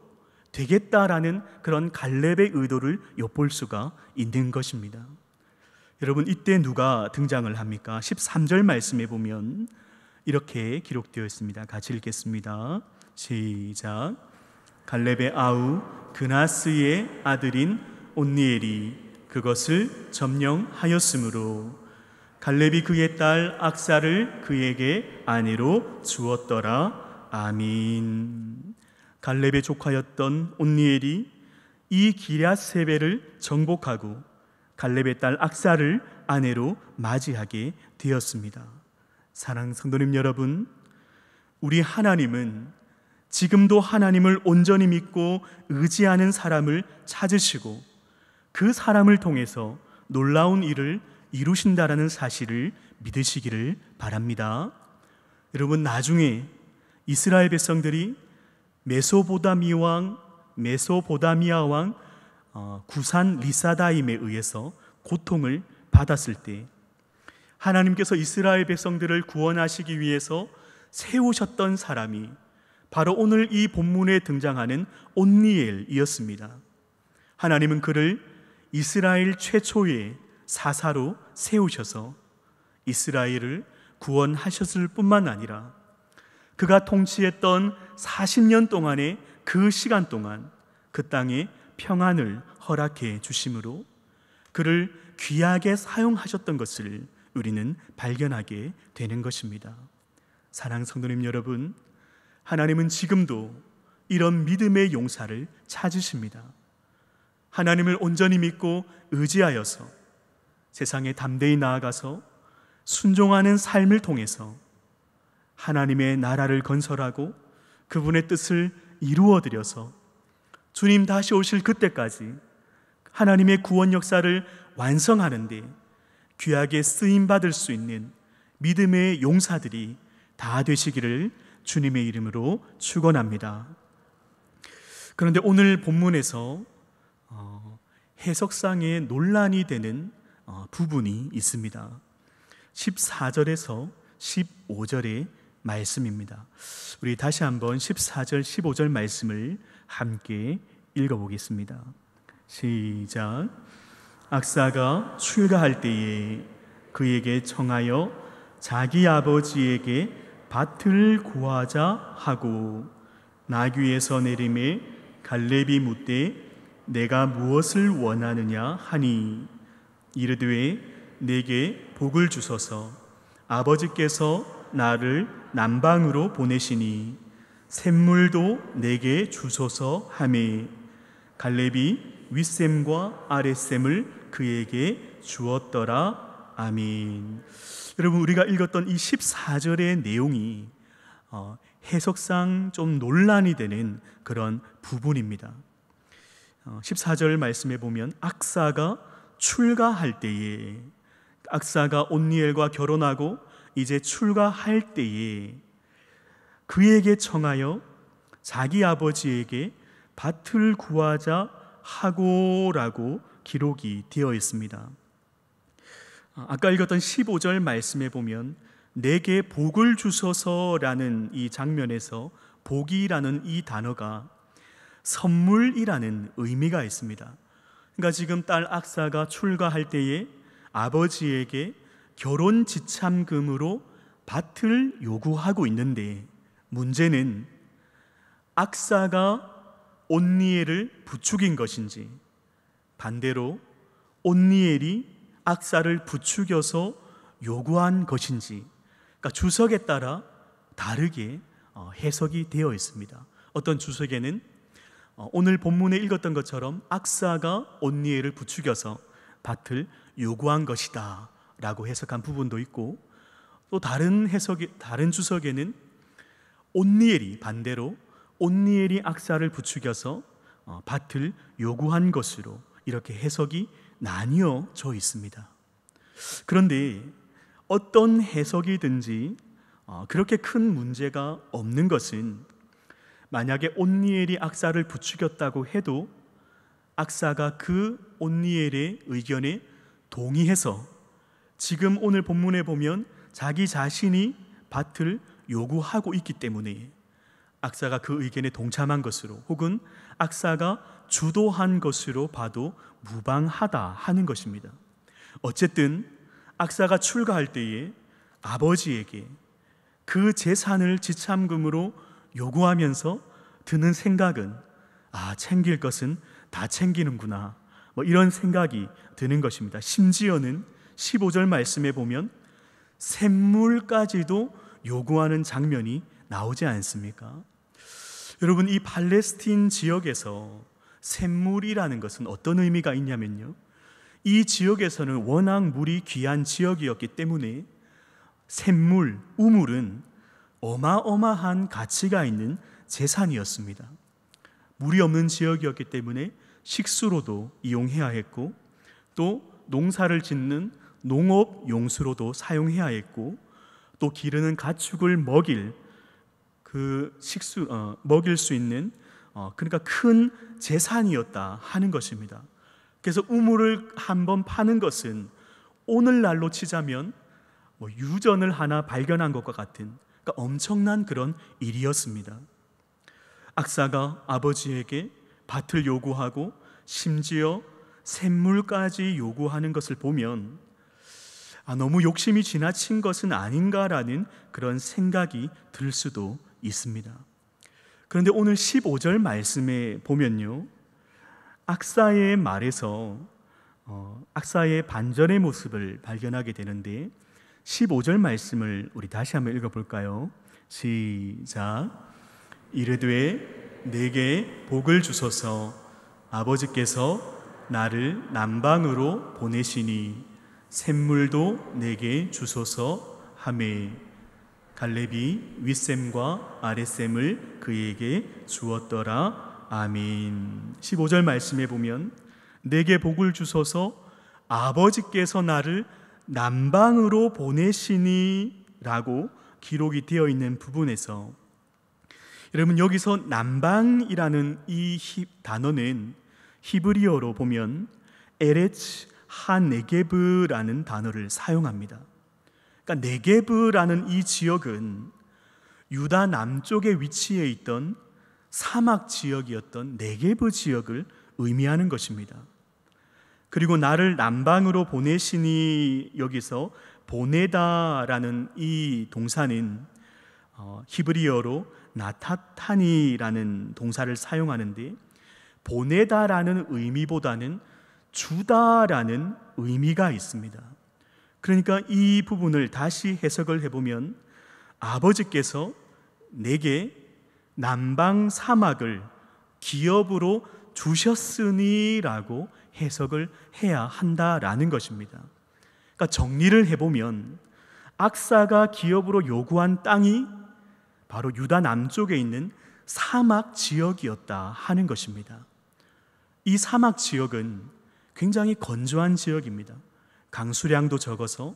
되겠다라는 그런 갈렙의 의도를 엿볼 수가 있는 것입니다. 여러분, 이때 누가 등장을 합니까? 13절 말씀에 보면 이렇게 기록되어 있습니다. 같이 읽겠습니다. 시작. 갈렙의 아우 그나스의 아들인 온니엘이 그것을 점령하였으므로 갈렙이 그의 딸 악사를 그에게 아내로 주었더라. 아멘. 갈렙의 조카였던 온니엘이 이 기럇세벨을 정복하고 갈렙의 딸 악사를 아내로 맞이하게 되었습니다. 사랑하는 성도님 여러분, 우리 하나님은 지금도 하나님을 온전히 믿고 의지하는 사람을 찾으시고 그 사람을 통해서 놀라운 일을 이루신다라는 사실을 믿으시기를 바랍니다. 여러분, 나중에 이스라엘 백성들이 메소포다미아 왕 구산 리사다임에 의해서 고통을 받았을 때 하나님께서 이스라엘 백성들을 구원하시기 위해서 세우셨던 사람이 바로 오늘 이 본문에 등장하는 온니엘이었습니다. 하나님은 그를 이스라엘 최초의 사사로 세우셔서 이스라엘을 구원하셨을 뿐만 아니라 그가 통치했던 40년 동안의 그 시간 동안 그 땅에 평안을 허락해 주심으로 그를 귀하게 사용하셨던 것을 우리는 발견하게 되는 것입니다. 사랑하는 성도님 여러분, 하나님은 지금도 이런 믿음의 용사를 찾으십니다. 하나님을 온전히 믿고 의지하여서 세상에 담대히 나아가서 순종하는 삶을 통해서 하나님의 나라를 건설하고 그분의 뜻을 이루어드려서 주님 다시 오실 그때까지 하나님의 구원 역사를 완성하는 데 귀하게 쓰임받을 수 있는 믿음의 용사들이 다 되시기를 주님의 이름으로 축원합니다. 그런데 오늘 본문에서 해석상에 논란이 되는 부분이 있습니다. 14절에서 15절의 말씀입니다. 우리 다시 한번 14절, 15절 말씀을 함께 읽어보겠습니다. 시작. 악사가 출가할 때에 그에게 청하여 자기 아버지에게 밭을 구하자 하고 나귀에서 내림에 갈렙이 묻되 내가 무엇을 원하느냐 하니 이르되 내게 복을 주소서 아버지께서 나를 남방으로 보내시니 샘물도 내게 주소서 하매 갈렙이 윗샘과 아랫샘을 그에게 주었더라. 아멘. 여러분, 우리가 읽었던 이 14절의 내용이 해석상 좀 논란이 되는 그런 부분입니다. 14절 말씀에 보면 악사가 출가할 때에, 악사가 온니엘과 결혼하고 이제 출가할 때에 그에게 청하여 자기 아버지에게 밭을 구하자 하고라고 기록이 되어 있습니다. 아까 읽었던 15절 말씀에 보면 내게 복을 주소서라는 이 장면에서 복이라는 이 단어가 선물이라는 의미가 있습니다. 그러니까 지금 딸 악사가 출가할 때에 아버지에게 결혼 지참금으로 밭을 요구하고 있는데 문제는 악사가 온니엘을 부추긴 것인지 반대로 온니엘이 악사를 부추겨서 요구한 것인지, 그러니까 주석에 따라 다르게 해석이 되어 있습니다. 어떤 주석에는 오늘 본문에 읽었던 것처럼 악사가 온니엘을 부추겨서 밭을 요구한 것이다 라고 해석한 부분도 있고, 또 다른 주석에는 온니엘이 반대로 온니엘이 악사를 부추겨서 밭을 요구한 것으로 이렇게 해석이 나뉘어져 있습니다. 그런데 어떤 해석이든지 그렇게 큰 문제가 없는 것은 만약에 온니엘이 악사를 부추겼다고 해도 악사가 그 온니엘의 의견에 동의해서 지금 오늘 본문에 보면 자기 자신이 밭을 요구하고 있기 때문에 악사가 그 의견에 동참한 것으로 혹은 악사가 주도한 것으로 봐도 무방하다 하는 것입니다. 어쨌든 악사가 출가할 때에 아버지에게 그 재산을 지참금으로 요구하면서 드는 생각은 챙길 것은 다 챙기는구나, 이런 생각이 드는 것입니다. 심지어는 15절 말씀에 보면 샘물까지도 요구하는 장면이 나오지 않습니까? 여러분, 이 팔레스틴 지역에서 샘물이라는 것은 어떤 의미가 있냐면요, 이 지역에서는 워낙 물이 귀한 지역이었기 때문에 샘물, 우물은 어마어마한 가치가 있는 재산이었습니다. 물이 없는 지역이었기 때문에 식수로도 이용해야 했고 또 농사를 짓는 농업 용수로도 사용해야 했고 또 기르는 가축을 먹일 먹일 수 있는 그러니까 큰 재산이었다 하는 것입니다. 그래서 우물을 한번 파는 것은 오늘날로 치자면 유전을 하나 발견한 것과 같은, 그러니까 엄청난 그런 일이었습니다. 악사가 아버지에게 밭을 요구하고 심지어 샘물까지 요구하는 것을 보면 너무 욕심이 지나친 것은 아닌가라는 그런 생각이 들 수도 있습니다. 그런데 오늘 15절 말씀에 보면요, 악사의 말에서 악사의 반전의 모습을 발견하게 되는데 15절 말씀을 우리 다시 한번 읽어볼까요? 시작. 이르되 내게 복을 주소서 아버지께서 나를 남방으로 보내시니 샘물도 내게 주소서 하매 갈렙이 윗샘과 아랫샘을 그에게 주었더라. 아멘. 15절 말씀에 보면 내게 복을 주소서 아버지께서 나를 남방으로 보내시니 라고 기록이 되어 있는 부분에서 여러분, 여기서 남방이라는 이 단어는 히브리어로 보면 에레츠 하네게브라는 단어를 사용합니다. 그러니까 네게브라는 이 지역은 유다 남쪽에 위치해 있던 사막 지역이었던 네게브 지역을 의미하는 것입니다. 그리고 나를 남방으로 보내시니, 여기서 보내다라는 이 동사는 히브리어로 나타타니라는 동사를 사용하는데, 보내다라는 의미보다는 주다라는 의미가 있습니다. 그러니까 이 부분을 다시 해석을 해보면, 아버지께서 내게 남방 사막을 기업으로 주셨으니라고 해석을 해야 한다라는 것입니다. 그러니까 정리를 해보면 악사가 기업으로 요구한 땅이 바로 유다 남쪽에 있는 사막 지역이었다 하는 것입니다. 이 사막 지역은 굉장히 건조한 지역입니다. 강수량도 적어서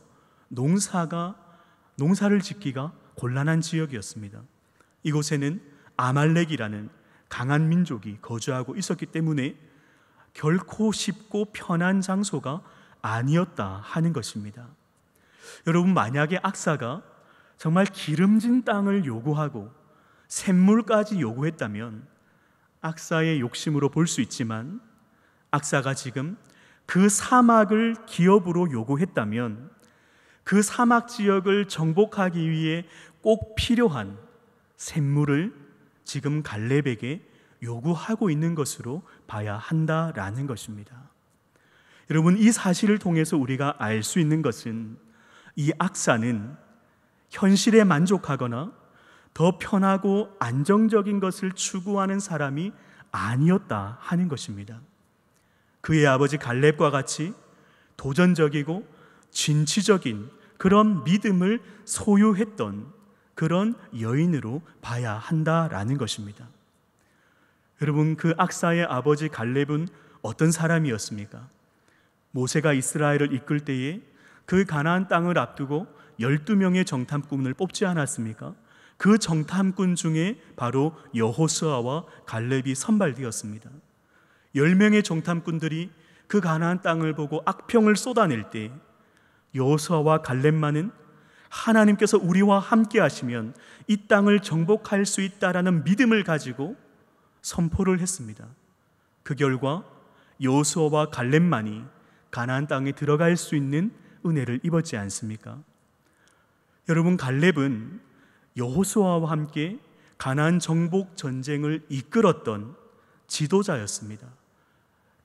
농사를 짓기가 곤란한 지역이었습니다. 이곳에는 아말렉이라는 강한 민족이 거주하고 있었기 때문에 결코 쉽고 편한 장소가 아니었다 하는 것입니다. 여러분, 만약에 악사가 정말 기름진 땅을 요구하고 샘물까지 요구했다면 악사의 욕심으로 볼 수 있지만, 악사가 지금 그 사막을 기업으로 요구했다면 그 사막 지역을 정복하기 위해 꼭 필요한 샘물을 지금 갈렙에게 요구하고 있는 것으로 봐야 한다라는 것입니다. 여러분, 이 사실을 통해서 우리가 알 수 있는 것은 이 악사는 현실에 만족하거나 더 편하고 안정적인 것을 추구하는 사람이 아니었다 하는 것입니다. 그의 아버지 갈렙과 같이 도전적이고 진취적인 그런 믿음을 소유했던 그런 여인으로 봐야 한다라는 것입니다. 여러분, 그 악사의 아버지 갈렙은 어떤 사람이었습니까? 모세가 이스라엘을 이끌 때에 그 가나안 땅을 앞두고 12명의 정탐꾼을 뽑지 않았습니까? 그 정탐꾼 중에 바로 여호수아와 갈렙이 선발되었습니다. 10명의 정탐꾼들이 그 가나안 땅을 보고 악평을 쏟아낼 때 여호수아와 갈렙만은 하나님께서 우리와 함께 하시면 이 땅을 정복할 수 있다라는 믿음을 가지고 선포를 했습니다. 그 결과 여호수아와 갈렙만이 가나안 땅에 들어갈 수 있는 은혜를 입었지 않습니까? 여러분, 갈렙은 여호수아와 함께 가나안 정복 전쟁을 이끌었던 지도자였습니다.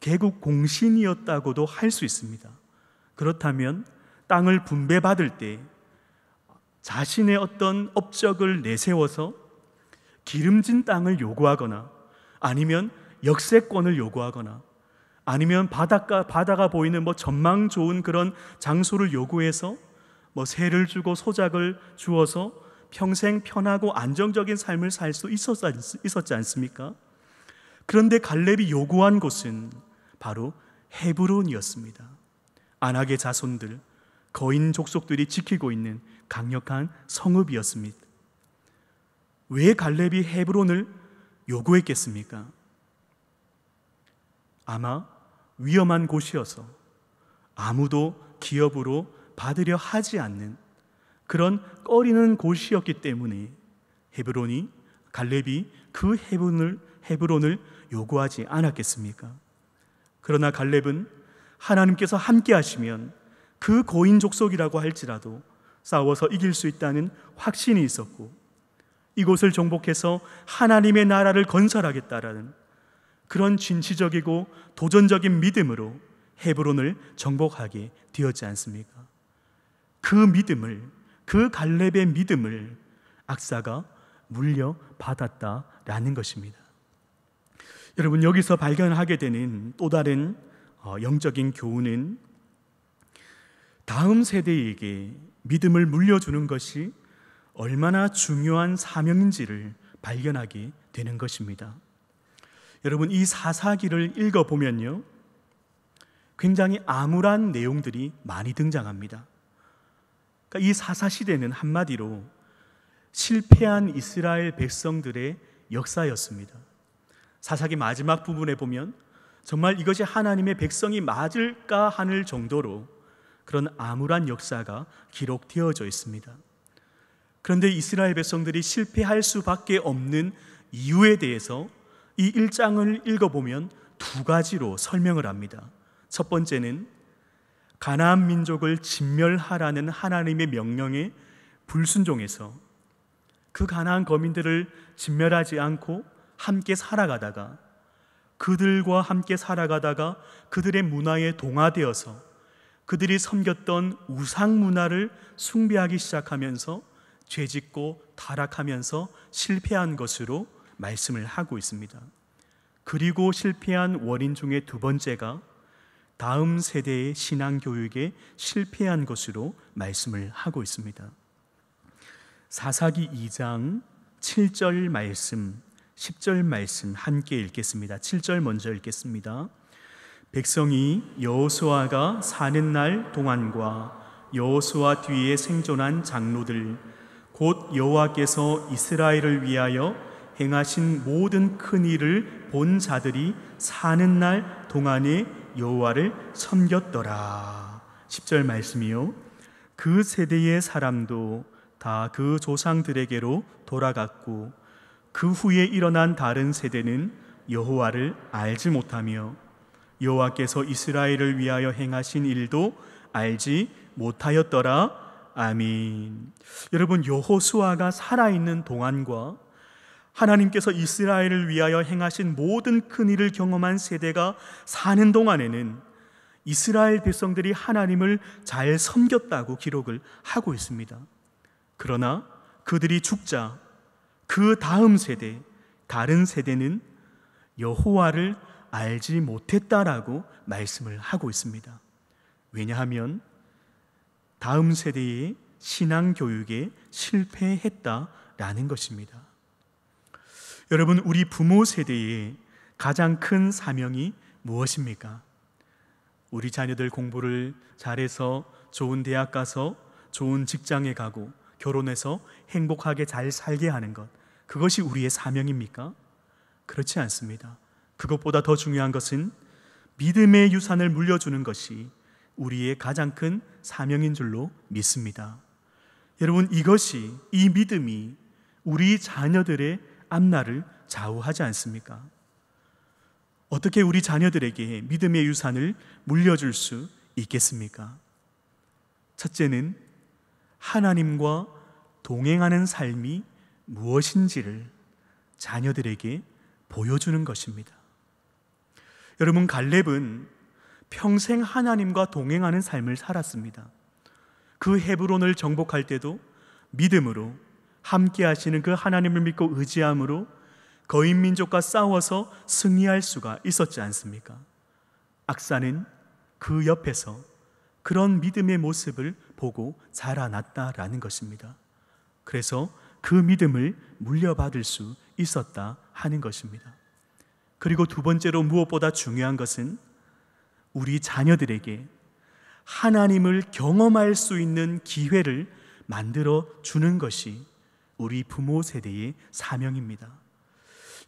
개국 공신이었다고도 할 수 있습니다. 그렇다면 땅을 분배받을 때 자신의 어떤 업적을 내세워서 기름진 땅을 요구하거나, 아니면 역세권을 요구하거나, 아니면 바다가 보이는 전망 좋은 그런 장소를 요구해서 세를 주고 소작을 주어서 평생 편하고 안정적인 삶을 살 수 있었지 않습니까? 그런데 갈렙이 요구한 곳은 바로 헤브론이었습니다. 아낙의 자손들, 거인 족속들이 지키고 있는 강력한 성읍이었습니다. 왜 갈렙이 헤브론을 요구했겠습니까? 아마 위험한 곳이어서 아무도 기업으로 받으려 하지 않는 그런 꺼리는 곳이었기 때문에 갈렙이 그 헤브론을 요구하지 않았겠습니까? 그러나 갈렙은 하나님께서 함께 하시면 그 고인 족속이라고 할지라도 싸워서 이길 수 있다는 확신이 있었고, 이곳을 정복해서 하나님의 나라를 건설하겠다라는 그런 진취적이고 도전적인 믿음으로 헤브론을 정복하게 되었지 않습니까? 그 갈렙의 믿음을 악사가 물려받았다라는 것입니다. 여러분, 여기서 발견하게 되는 또 다른 영적인 교훈은 다음 세대에게 믿음을 물려주는 것이 얼마나 중요한 사명인지를 발견하게 되는 것입니다. 여러분, 이 사사기를 읽어보면요, 굉장히 암울한 내용들이 많이 등장합니다. 그러니까 이 사사시대는 한마디로 실패한 이스라엘 백성들의 역사였습니다. 사사기 마지막 부분에 보면 정말 이것이 하나님의 백성이 맞을까 하는 정도로 그런 암울한 역사가 기록되어져 있습니다. 그런데 이스라엘 백성들이 실패할 수밖에 없는 이유에 대해서 이 1장을 읽어보면 두 가지로 설명을 합니다. 첫 번째는 가나안 민족을 진멸하라는 하나님의 명령에 불순종해서 그 가나안 거민들을 진멸하지 않고 함께 살아가다가 그들과 함께 살아가다가 그들의 문화에 동화되어서 그들이 섬겼던 우상 문화를 숭배하기 시작하면서 죄짓고 타락하면서 실패한 것으로 말씀을 하고 있습니다. 그리고 실패한 원인 중에 두 번째가 다음 세대의 신앙 교육에 실패한 것으로 말씀을 하고 있습니다. 사사기 2장 7절 말씀, 10절 말씀 함께 읽겠습니다. 7절 먼저 읽겠습니다. 백성이 여호수아가 사는 날 동안과 여호수아 뒤에 생존한 장로들 곧 여호와께서 이스라엘을 위하여 행하신 모든 큰 일을 본 자들이 사는 날 동안에 여호와를 섬겼더라. 10절 말씀이요. 그 세대의 사람도 다 그 조상들에게로 돌아갔고 그 후에 일어난 다른 세대는 여호와를 알지 못하며 여호와께서 이스라엘을 위하여 행하신 일도 알지 못하였더라. 아멘. 여러분, 여호수아가 살아있는 동안과 하나님께서 이스라엘을 위하여 행하신 모든 큰 일을 경험한 세대가 사는 동안에는 이스라엘 백성들이 하나님을 잘 섬겼다고 기록을 하고 있습니다. 그러나 그들이 죽자 그 다음 세대, 다른 세대는 여호와를 알지 못했다라고 말씀을 하고 있습니다. 왜냐하면 다음 세대의 신앙 교육에 실패했다라는 것입니다. 여러분, 우리 부모 세대의 가장 큰 사명이 무엇입니까? 우리 자녀들 공부를 잘해서 좋은 대학 가서 좋은 직장에 가고 결혼해서 행복하게 잘 살게 하는 것, 그것이 우리의 사명입니까? 그렇지 않습니다. 그것보다 더 중요한 것은 믿음의 유산을 물려주는 것이 우리의 가장 큰 사명인 줄로 믿습니다. 여러분, 이 믿음이 우리 자녀들의 앞날을 좌우하지 않습니까? 어떻게 우리 자녀들에게 믿음의 유산을 물려줄 수 있겠습니까? 첫째는 하나님과 동행하는 삶이 무엇인지를 자녀들에게 보여주는 것입니다. 여러분, 갈렙은 평생 하나님과 동행하는 삶을 살았습니다. 그 헤브론을 정복할 때도 믿음으로 함께 하시는 그 하나님을 믿고 의지함으로 거인 민족과 싸워서 승리할 수가 있었지 않습니까? 악사는 그 옆에서 그런 믿음의 모습을 보고 자라났다라는 것입니다. 그래서 그 믿음을 물려받을 수 있었다 하는 것입니다. 그리고 두 번째로 무엇보다 중요한 것은 우리 자녀들에게 하나님을 경험할 수 있는 기회를 만들어 주는 것이 우리 부모 세대의 사명입니다.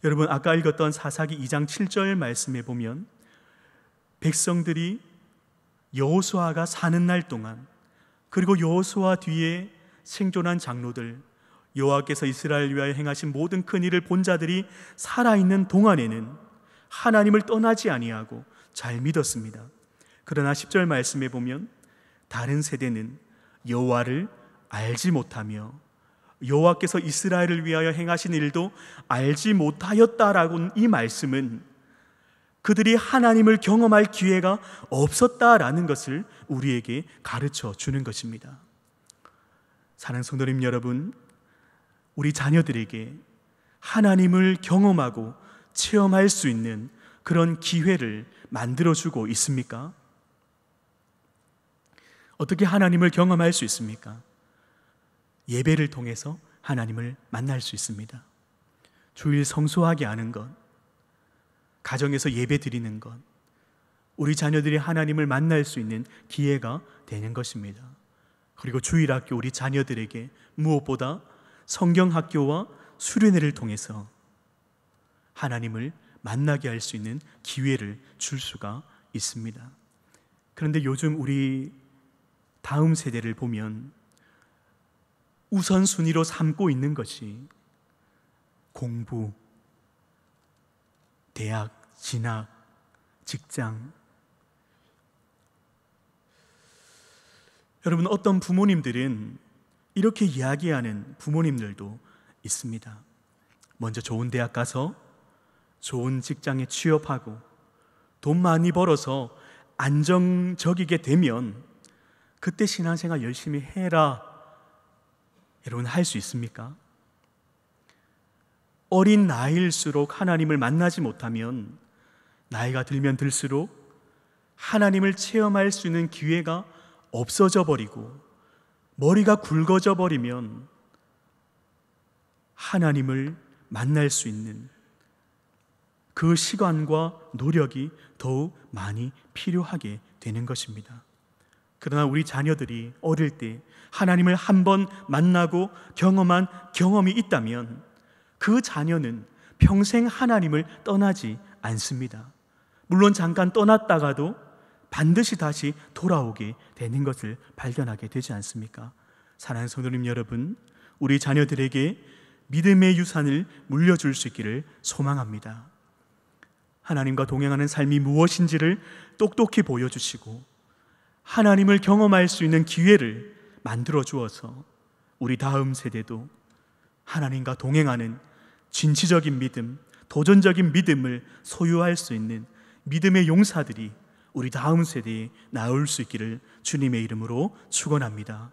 여러분, 아까 읽었던 사사기 2장 7절 말씀에 보면 백성들이 여호수아가 사는 날 동안, 그리고 여호수아 뒤에 생존한 장로들, 여호와께서 이스라엘 위하여 행하신 모든 큰 일을 본 자들이 살아있는 동안에는 하나님을 떠나지 아니하고 잘 믿었습니다. 그러나 10절 말씀에 보면 다른 세대는 여호와를 알지 못하며 여호와께서 이스라엘을 위하여 행하신 일도 알지 못하였다라고, 이 말씀은 그들이 하나님을 경험할 기회가 없었다라는 것을 우리에게 가르쳐 주는 것입니다. 사랑하는 성도님 여러분, 우리 자녀들에게 하나님을 경험하고 체험할 수 있는 그런 기회를 만들어주고 있습니까? 어떻게 하나님을 경험할 수 있습니까? 예배를 통해서 하나님을 만날 수 있습니다. 주일 성수하게 하는 것, 가정에서 예배 드리는 것, 우리 자녀들이 하나님을 만날 수 있는 기회가 되는 것입니다. 그리고 주일학교 우리 자녀들에게 무엇보다 성경학교와 수련회를 통해서 하나님을 만나게 할 수 있는 기회를 줄 수가 있습니다. 그런데 요즘 우리 다음 세대를 보면 우선순위로 삼고 있는 것이 공부, 대학, 진학, 직장. 여러분, 어떤 부모님들은 이렇게 이야기하는 부모님들도 있습니다. 먼저 좋은 대학 가서 좋은 직장에 취업하고 돈 많이 벌어서 안정적이게 되면 그때 신앙생활 열심히 해라. 여러분, 할 수 있습니까? 어린 나이일수록 하나님을 만나지 못하면 나이가 들면 들수록 하나님을 체험할 수 있는 기회가 없어져 버리고 머리가 굵어져 버리면 하나님을 만날 수 있는 그 시간과 노력이 더욱 많이 필요하게 되는 것입니다. 그러나 우리 자녀들이 어릴 때 하나님을 한번 만나고 경험한 경험이 있다면 그 자녀는 평생 하나님을 떠나지 않습니다. 물론 잠깐 떠났다가도 반드시 다시 돌아오게 되는 것을 발견하게 되지 않습니까? 사랑하는 성도님 여러분, 우리 자녀들에게 믿음의 유산을 물려줄 수 있기를 소망합니다. 하나님과 동행하는 삶이 무엇인지를 똑똑히 보여주시고 하나님을 경험할 수 있는 기회를 만들어 주어서 우리 다음 세대도 하나님과 동행하는 진취적인 믿음, 도전적인 믿음을 소유할 수 있는 믿음의 용사들이 우리 다음 세대에 나올 수 있기를 주님의 이름으로 축원합니다.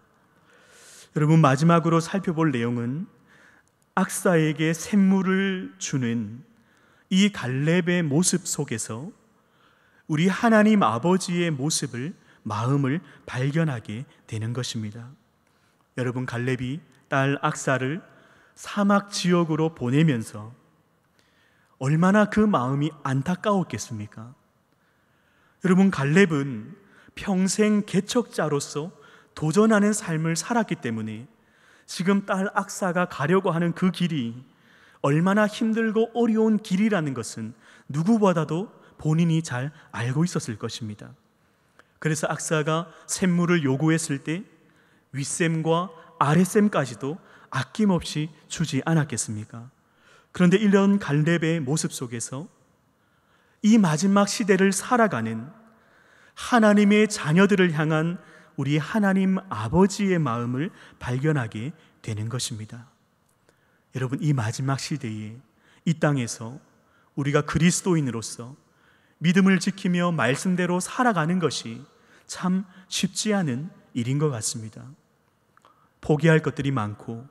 여러분, 마지막으로 살펴볼 내용은 악사에게 샘물을 주는 이 갈렙의 모습 속에서 우리 하나님 아버지의 모습을, 마음을 발견하게 되는 것입니다. 여러분, 갈렙이 딸 악사를 사막 지역으로 보내면서 얼마나 그 마음이 안타까웠겠습니까? 여러분, 갈렙은 평생 개척자로서 도전하는 삶을 살았기 때문에 지금 딸 악사가 가려고 하는 그 길이 얼마나 힘들고 어려운 길이라는 것은 누구보다도 본인이 잘 알고 있었을 것입니다. 그래서 악사가 샘물을 요구했을 때 윗샘과 아랫샘까지도 아낌없이 주지 않았겠습니까? 그런데 이런 갈렙의 모습 속에서 이 마지막 시대를 살아가는 하나님의 자녀들을 향한 우리 하나님 아버지의 마음을 발견하게 되는 것입니다. 여러분, 이 마지막 시대에 이 땅에서 우리가 그리스도인으로서 믿음을 지키며 말씀대로 살아가는 것이 참 쉽지 않은 일인 것 같습니다. 포기할 것들이 많고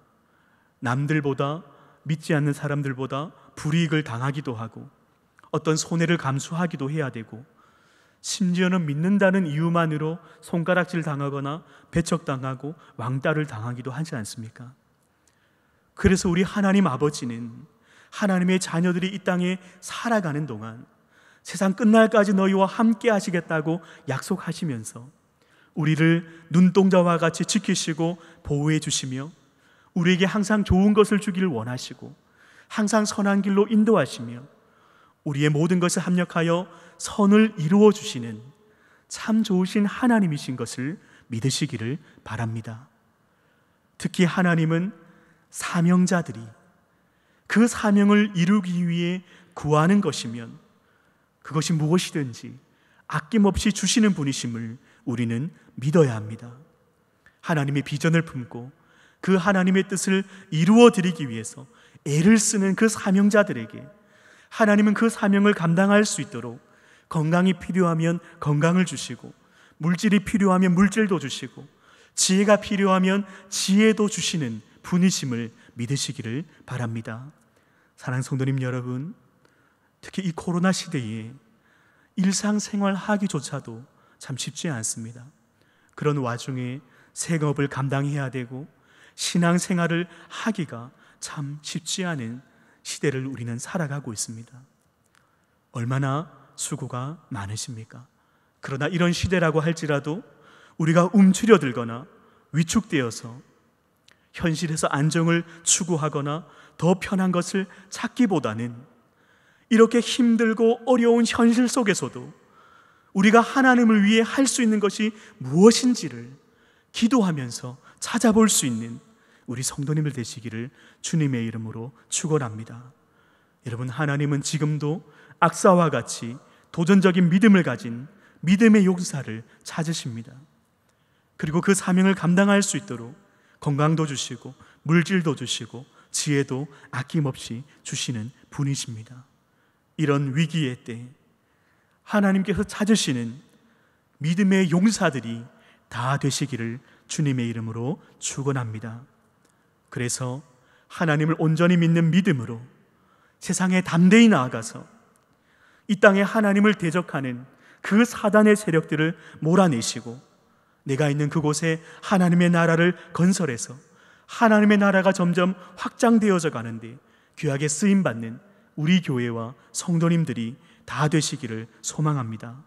남들보다, 믿지 않는 사람들보다 불이익을 당하기도 하고 어떤 손해를 감수하기도 해야 되고 심지어는 믿는다는 이유만으로 손가락질 당하거나 배척당하고 왕따를 당하기도 하지 않습니까? 그래서 우리 하나님 아버지는 하나님의 자녀들이 이 땅에 살아가는 동안 세상 끝날까지 너희와 함께 하시겠다고 약속하시면서 우리를 눈동자와 같이 지키시고 보호해 주시며 우리에게 항상 좋은 것을 주기를 원하시고 항상 선한 길로 인도하시며 우리의 모든 것을 합력하여 선을 이루어 주시는 참 좋으신 하나님이신 것을 믿으시기를 바랍니다. 특히 하나님은 사명자들이 그 사명을 이루기 위해 구하는 것이면 그것이 무엇이든지 아낌없이 주시는 분이심을 우리는 믿어야 합니다. 하나님의 비전을 품고 그 하나님의 뜻을 이루어 드리기 위해서 애를 쓰는 그 사명자들에게 하나님은 그 사명을 감당할 수 있도록 건강이 필요하면 건강을 주시고 물질이 필요하면 물질도 주시고 지혜가 필요하면 지혜도 주시는 분이심을 믿으시기를 바랍니다. 사랑하는 성도님 여러분, 특히 이 코로나 시대에 일상생활 하기조차도 참 쉽지 않습니다. 그런 와중에 생업을 감당해야 되고 신앙생활을 하기가 참 쉽지 않은 시대를 우리는 살아가고 있습니다. 얼마나 수고가 많으십니까? 그러나 이런 시대라고 할지라도 우리가 움츠려들거나 위축되어서 현실에서 안정을 추구하거나 더 편한 것을 찾기보다는 이렇게 힘들고 어려운 현실 속에서도 우리가 하나님을 위해 할 수 있는 것이 무엇인지를 기도하면서 찾아볼 수 있는 우리 성도님들 되시기를 주님의 이름으로 축원합니다. 여러분, 하나님은 지금도 악사와 같이 도전적인 믿음을 가진 믿음의 용사를 찾으십니다. 그리고 그 사명을 감당할 수 있도록 건강도 주시고 물질도 주시고 지혜도 아낌없이 주시는 분이십니다. 이런 위기의 때 하나님께서 찾으시는 믿음의 용사들이 다 되시기를 주님의 이름으로 축원합니다. 그래서 하나님을 온전히 믿는 믿음으로 세상에 담대히 나아가서 이 땅에 하나님을 대적하는 그 사단의 세력들을 몰아내시고 내가 있는 그곳에 하나님의 나라를 건설해서 하나님의 나라가 점점 확장되어져 가는데 귀하게 쓰임받는 우리 교회와 성도님들이 다 되시기를 소망합니다.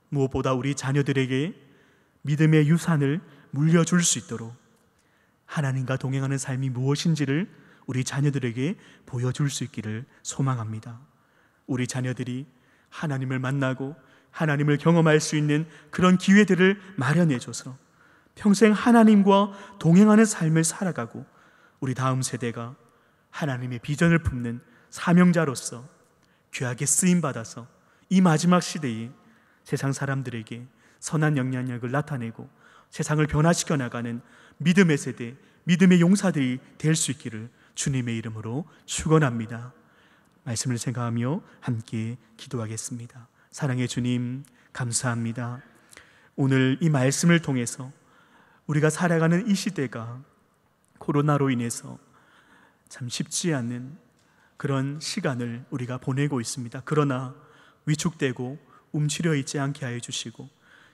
무엇보다 우리 자녀들에게 믿음의 유산을 물려줄 수 있도록 하나님과 동행하는 삶이 무엇인지를 우리 자녀들에게 보여줄 수 있기를 소망합니다. 우리 자녀들이 하나님을 만나고 하나님을 경험할 수 있는 그런 기회들을 마련해줘서 평생 하나님과 동행하는 삶을 살아가고 우리 다음 세대가 하나님의 비전을 품는 사명자로서 귀하게 쓰임받아서 이 마지막 시대에 세상 사람들에게 선한 영향력을 나타내고 세상을 변화시켜 나가는 믿음의 세대, 믿음의 용사들이 될 수 있기를 주님의 이름으로 축원합니다. 말씀을 생각하며 함께 기도하겠습니다. 사랑의 주님, 감사합니다. 오늘 이 말씀을 통해서 우리가 살아가는 이 시대가 코로나로 인해서 참 쉽지 않은 그런 시간을 우리가 보내고 있습니다. 그러나 위축되고 움츠려 있지 않게 하여 주시고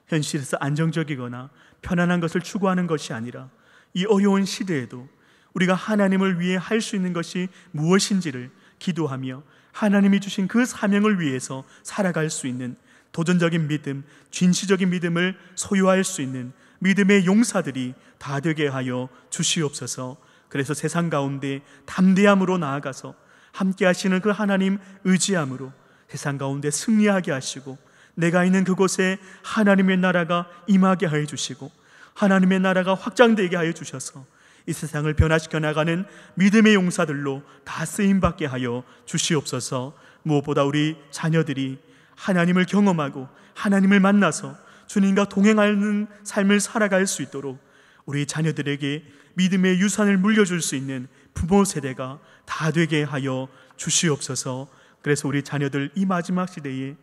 현실에서 안정적이거나 편안한 것을 추구하는 것이 아니라 이 어려운 시대에도 우리가 하나님을 위해 할 수 있는 것이 무엇인지를 기도하며 하나님이 주신 그 사명을 위해서 살아갈 수 있는 도전적인 믿음, 진취적인 믿음을 소유할 수 있는 믿음의 용사들이 다 되게 하여 주시옵소서. 그래서 세상 가운데 담대함으로 나아가서 함께 하시는 그 하나님 의지함으로 세상 가운데 승리하게 하시고 내가 있는 그곳에 하나님의 나라가 임하게 하여 주시고 하나님의 나라가 확장되게 하여 주셔서 이 세상을 변화시켜 나가는 믿음의 용사들로 다 쓰임받게 하여 주시옵소서. 무엇보다 우리 자녀들이 하나님을 경험하고 하나님을 만나서 주님과 동행하는 삶을 살아갈 수 있도록 우리 자녀들에게 믿음의 유산을 물려줄 수 있는 부모 세대가 다 되게 하여 주시옵소서. 그래서 우리 자녀들 이 마지막 시대에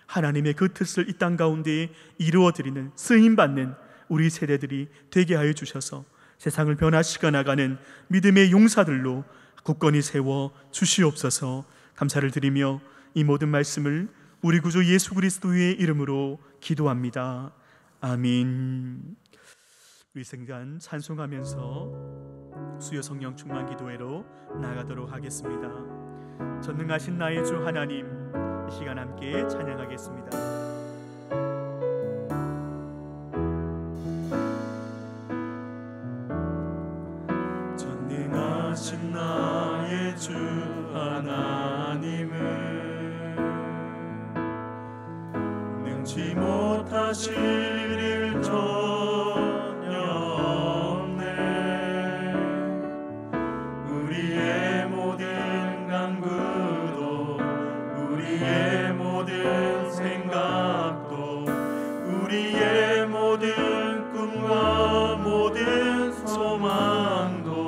하나님의 그 뜻을 이 땅 가운데 이루어드리는 쓰임받는 우리 세대들이 되게 하여 주셔서 세상을 변화시켜 나가는 믿음의 용사들로 굳건히 세워 주시옵소서. 감사를 드리며 이 모든 말씀을 우리 구주 예수 그리스도의 이름으로 기도합니다. 아멘. 우리 생간 찬송하면서 수요 성령 충만 기도회로 나가도록 하겠습니다. 전능하신 나의 주 하나님, 이 시간 함께 찬양하겠습니다. 전능하신 나의 주 하나님은 능치 못하실 일 전혀 없네. 우리의 모든 간구도 우리의 모든 생각도 우리의 모든 꿈과 모든 소망도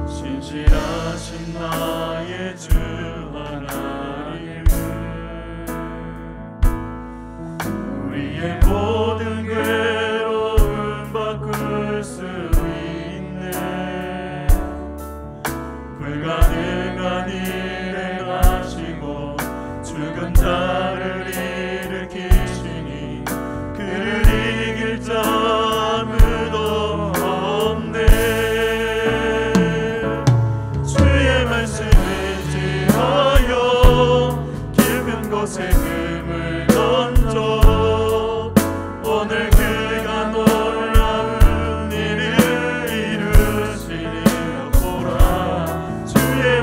신실하신 나의 주 하나님은 우리의 모든 괴로움 바꿀 수 있네. 불가능한 일 행하시고 죽은 자를 일으키시니 그를 이길 자 아무도 없네. 주의 말씀을 지하여 깊은 곳에 금을 던져 오늘 그가 놀라운 일을 이루시리라. 보라, 주의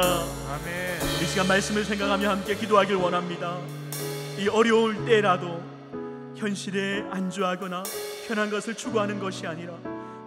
아멘. 이 시간 말씀을 생각하며 함께 기도하길 원합니다. 이 어려울 때라도 현실에 안주하거나 편한 것을 추구하는 것이 아니라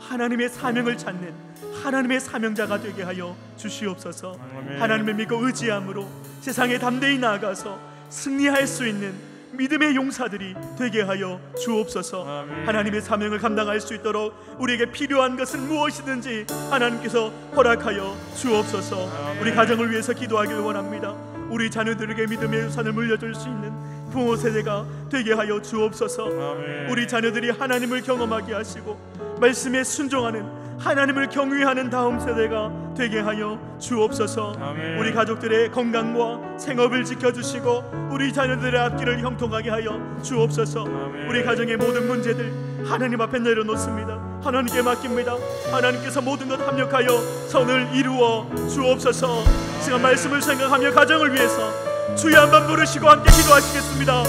하나님의 사명을 찾는 하나님의 사명자가 되게 하여 주시옵소서. 아멘. 하나님을 믿고 의지함으로 세상에 담대히 나아가서 승리할 수 있는 믿음의 용사들이 되게 하여 주옵소서. 아멘. 하나님의 사명을 감당할 수 있도록 우리에게 필요한 것은 무엇이든지 하나님께서 허락하여 주옵소서. 아멘. 우리 가정을 위해서 기도하길 원합니다. 우리 자녀들에게 믿음의 유산을 물려줄 수 있는 부모 세대가 되게 하여 주옵소서. 아멘. 우리 자녀들이 하나님을 경험하게 하시고 말씀에 순종하는 하나님을 경외하는 다음 세대가 되게 하여 주옵소서. 아멘. 우리 가족들의 건강과 생업을 지켜주시고 우리 자녀들의 앞길을 형통하게 하여 주옵소서. 아멘. 우리 가정의 모든 문제들 하나님 앞에 내려놓습니다. 하나님께 맡깁니다. 하나님께서 모든 것 합력하여 선을 이루어 주옵소서. 지금 말씀을 생각하며 가정을 위해서 주여 한번 부르시고 함께 기도하시겠습니다.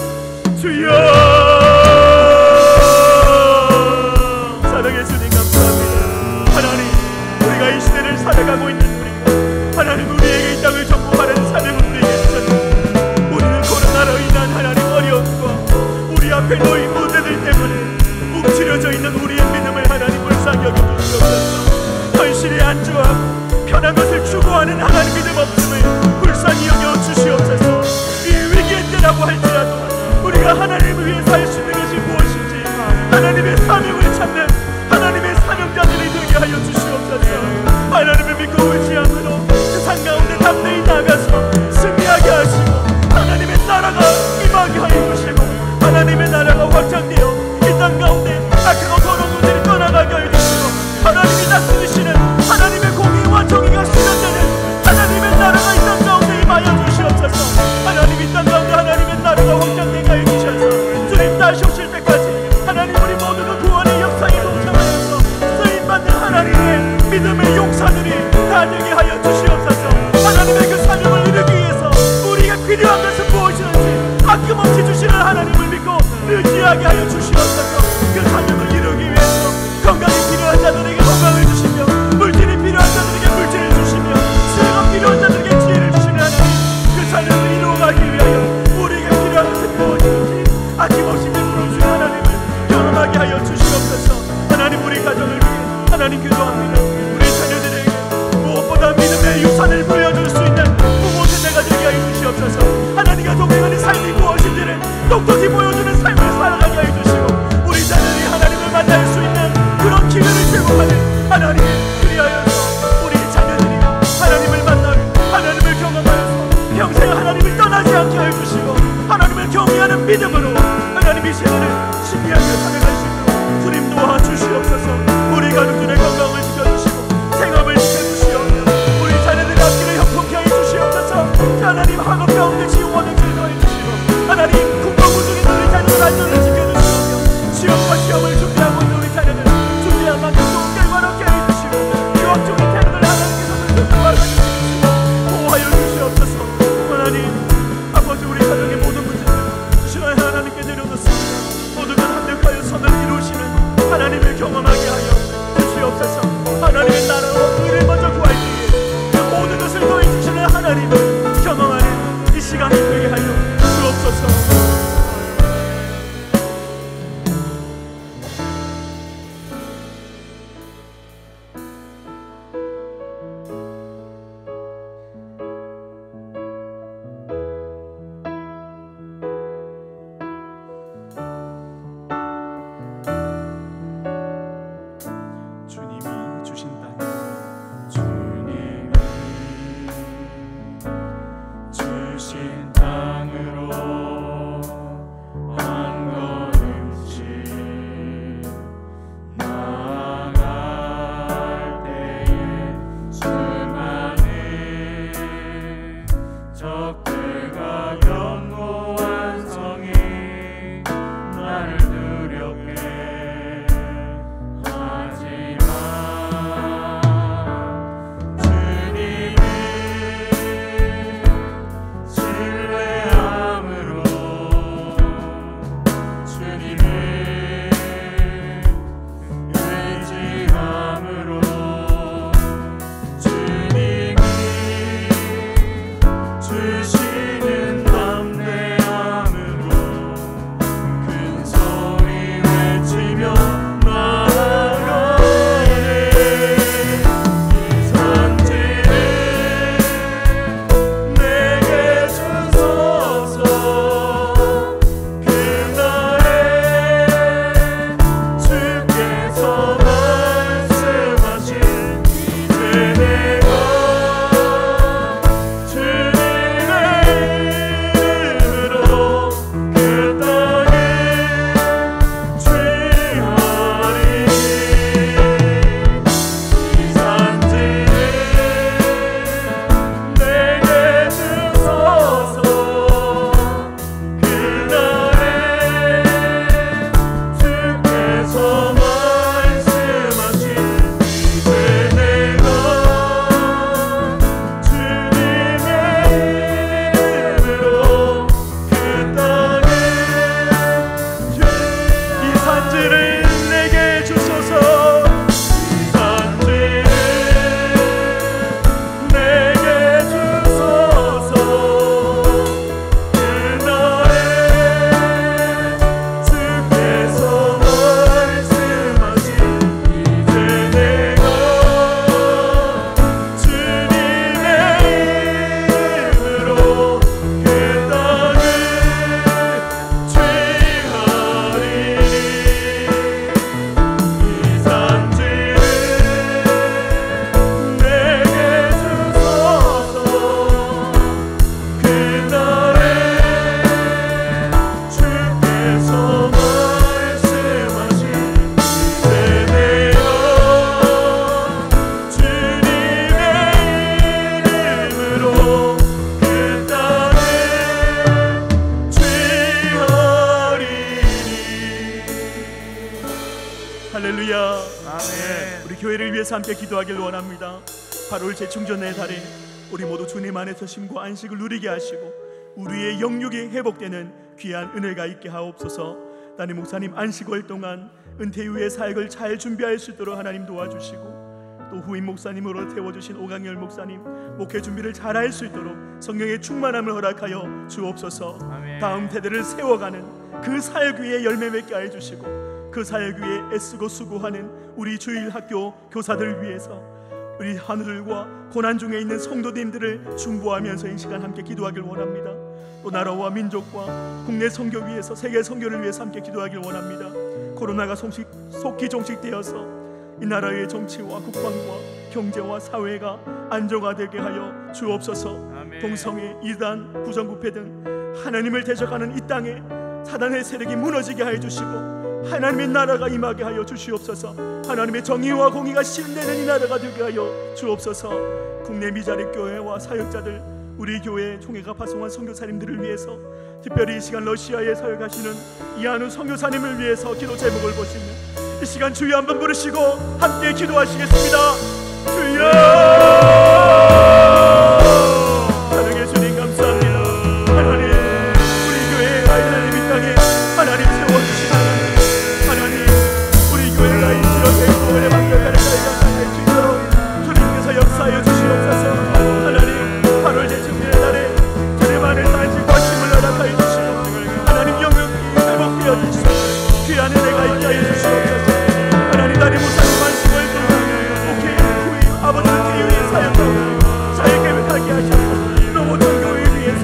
주여, 사랑의 주님 감사합니다. 하나님, 우리가 이 시대를 살아가고 있는 우리가 하나님 우리에게 이 땅을 정복하는 사명을 우리에게 주셨습니다. 우리는 코로나로 인한 하나님 어려움과 우리 앞에 놓인 문제들 때문에 뭉치려져 있는 우리의 믿음을 하나님 불쌍히 여겨주시옵소서. 현실에 안주하고 편한 것을 추구하는 하나님 믿음 없음을 불쌍히 여겨주시옵소서. 이 위기의 때라고 할지라도 우리가 하나님을 위해서 할 수 있는 것이 무엇인지 하나님의 사명을 찾는 하나님의 사명자들이 되게 하여 주시옵소서. 하나님을 믿고 의지함으로 세상 가운데 담대히 나가서 승리하게 하시고 하나님의 나라가 임하게 하여 주시고 하나님의 나라가 확장되어 이 땅 가운데 악하고 더러운 것들이 떠나가게 하여 주시고 하나님이 다스리시는 하나님의 공의와 정의가 실현되는 하나님의 나라가 이 땅 가운데 임하여 주시옵소서. 하나님 이 땅 가운데 하나님의 나라가 확장되게 하여 주셔서 주님 다시 오실 때까지 하나님 우리 모두가 구원의 역사에 동참하여서 쓰임받는 하나님의 믿음의 용사들이 다 되게 하여 주시옵소서. 하나님의 그 사명을 이루기 위해서 우리가 필요한 것은 무엇이든지 아낌없이 주시는 하나님을 믿고 의지하게 하여 주시옵소서. 그 사명을 이루기 위해서 건강이 필요한 자들에게 건강을 주시며 물질이 필요한 자들에게 물질을 주시며 지혜가 필요한 자들에게 지혜를 주시는 하나님, 그 사명을 이루어가기 위하여 우리에게 필요한 것은 무엇이든지 아낌없이 베풀어 주신 하나님을 경험하게 하여 주시옵소서. 하나님 우리 가정을 위해 하나님 기도합니다. 우리 자녀들에게 무엇보다 믿음의 유산을 물려줄 수 있는 부모 세대가 되게 하여 주시옵소서. 하나님과 동행하는 삶이 무엇인지를 똑똑히 보여주는 삶을 살아가게 하여 주시고 우리 자녀들이 하나님을 만날 수 있는 그런 기회를 제공하는 하나님, 그리하여서 우리 자녀들이 하나님을 만나고 하나님을 경험하여서 평생 하나님을 떠나지 않게 하여 주시고 하나님을 경외하는 믿음으로 하나님 이 세대를 신비하게 살아갈 수 있도록 주님 도와주시옵소서. 우리 가족들의 건강을 지켜주시고 생업을 지켜주시옵소서. 우리 자녀들의 앞길을 형통케 하여 주시옵소서. 하나님 학업 가운데 지원을 즐거워 주시고 하나님 국가부중에 우리 자녀들 안전을 지켜주시오며 시험과 시험을 준비하고 있는 우리 자녀들 준비한 만큼 좋은 결과를 얻게 해주시고 유학 중인 태들을 하나님께서 불쌍히 주시고 보호하여 주시옵소서. 하나님 아버지, 우리 가정의 모든 문제들 주시나의 하나님께 내려놓습니다. 모든 것 합력하여 선을 이루시는 하나님을 경험하게 하여 주시옵소서. 하나님의 나라와 의를 먼저 구할 때에 그 모든 것을 더해주시는 하나님을 경험하는 이 시간이 되게 하여 주옵소서. 주님이 주신 땅, 주님이 교회를 위해서 함께 기도하길 원합니다. 8월 재충전의 달에 우리 모두 주님 안에서 쉼과 안식을 누리게 하시고 우리의 영육이 회복되는 귀한 은혜가 있게 하옵소서. 담임 목사님 안식월 동안 은퇴 이후의 사역을 잘 준비할 수 있도록 하나님 도와주시고, 또 후임 목사님으로 태워주신 오강열 목사님 목회 준비를 잘할 수 있도록 성령의 충만함을 허락하여 주옵소서. 다음 세대를 세워가는 그 사역 위에 열매 맺게 해주시고, 그 사역 위에 애쓰고 수고하는 우리 주일학교 교사들을 위해서 우리 하늘과 고난 중에 있는 성도님들을 중보하면서 이 시간 함께 기도하길 원합니다. 또 나라와 민족과 국내 선교 위해서, 세계 선교를 위해서 함께 기도하길 원합니다. 코로나가 속히 종식되어서 이 나라의 정치와 국방과 경제와 사회가 안정화되게 하여 주옵소서. 동성애, 이단, 부정부패 등 하나님을 대적하는 이 땅에 사단의 세력이 무너지게 하여 주시고 하나님의 나라가 임하게 하여 주시옵소서. 하나님의 정의와 공의가 실현되는 이 나라가 되게 하여 주옵소서. 국내 미자립 교회와 사역자들, 우리 교회 총회가 파송한 선교사님들을 위해서, 특별히 이 시간 러시아에 사역하시는 이한우 선교사님을 위해서 기도 제목을 보시며 이 시간 주여 한번 부르시고 함께 기도하시겠습니다. 주여! 사랑의 주님 감사합니다. 하나님, 우리 교회가 하나님 이 땅에 하나님 세워주시는 하나님, 우리 교회가 이 지역의 구원의 방역하는 자리가 될 수 있도록 주님께서 역사하여 주시옵소서. 하나님, 8월 재충전의 날에 주님만의 안식과 힘을 허락하여 주시고 하나님 영역이 회복되어 주시고 귀한 은혜가 있게 하여 주시옵소서. 하나님, 나리 목사님 안식을 목회 후임 아버지 교회의 사역하고 사역 계획하게 하셔서 또 모든 교회를 위해서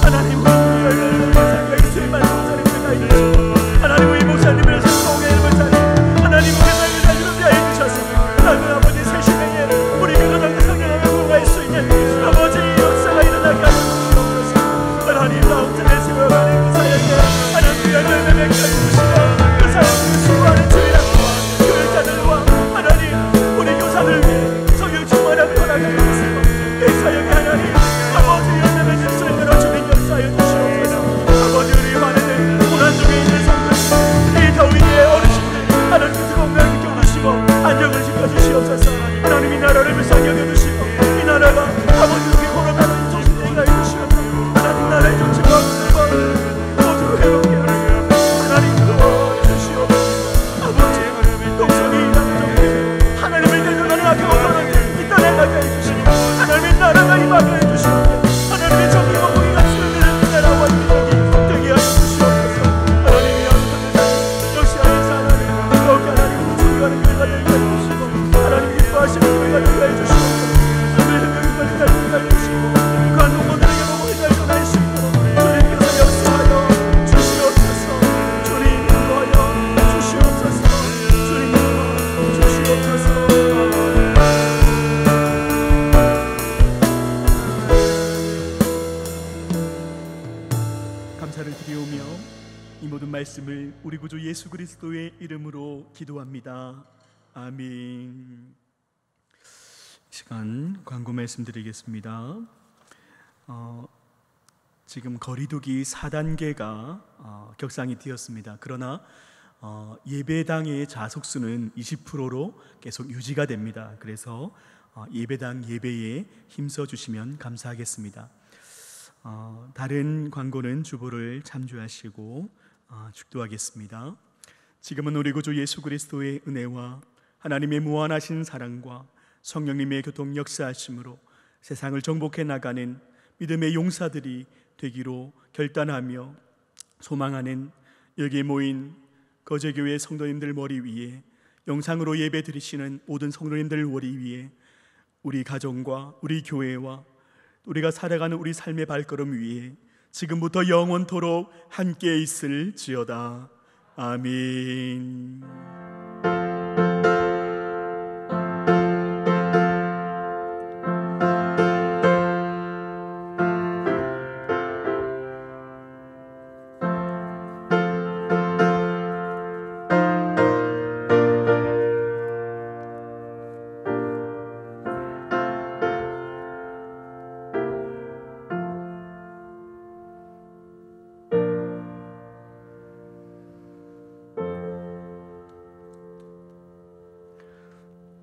하나님 열매를 위해서 열심히 많은 목사님들과 해주시고 하나님 우리 목사님을 성공의 이름을 자리 하나님 우리 날을 준비하여 주셔서 하나님 아버지 새 시대에 우리 교회가 성령을 공부할 수 있는 아버지의 역사가 일어나게 하여 주시옵소서. 하나님 다음 주에 세워가는 그 사역에 하나님 열매를 맺게 해주시고 그 사역을 수고하는 주일학교와 교회자들과 하나님 우리 교사들 위해 성령 충만함을 허락하여 주시고 이 사역에 하나님 아버지 열매 맺을 수 있도록 주님 역사하여 주시옵소서. 아버지 우리 환희는 고난 중에 있는 성도들, 이 더위의 어르신들 하나님 건강을 지켜주시고 안정을 지켜주시옵소서. 하나님 이 나라를 불쌍히 여겨주시고 이 나라가 아버지 우리 코로나로 조심되게 해주시옵소서. 하나님 나라의 정치와 모두 회복되게 하나님 도와주시옵소서. 아버지 동성이 남정이 하나님을 대적하는 악한 어떤 이 땅에 나게 해주시고 하나님의 나라가 임하게 해주시고 하나님의 정의와 공의가 실현되는 이 나라와 민족이 되게 하여 주시옵소서. 하나님의 양손을 역시하여서 하나님 더욱 하나님 존경하는 교회가 되게 해주시고 하나님 기뻐하시는 교회가 되게 해주시옵소서. 하나님의 교회가 되게 해주시고 그 동무들에게 복을 전할 수 있도록 주님께서 역사하여 주시옵소서. 주님 인도하여 주시옵소서. 주님 인도하여 주시옵소서. 감사를 드리오며 이 모든 말씀을 우리 구주 예수 그리스도의 이름으로 기도합니다. 아멘. 시간 광고 말씀드리겠습니다. 지금 거리두기 4단계가 격상이 되었습니다. 그러나 예배당의 좌석수는 20%로 계속 유지가 됩니다. 그래서 예배당 예배에 힘써 주시면 감사하겠습니다. 다른 광고는 주보를 참조하시고 축도하겠습니다. 지금은 우리 구주 예수 그리스도의 은혜와 하나님의 무한하신 사랑과 성령님의 교통 역사하심으로 세상을 정복해 나가는 믿음의 용사들이 되기로 결단하며 소망하는 여기에 모인 거제교회 성도님들 머리 위에, 영상으로 예배 드리시는 모든 성도님들 머리 위에, 우리 가정과 우리 교회와 우리가 살아가는 우리 삶의 발걸음 위에 지금부터 영원토록 함께 있을지어다. 아멘.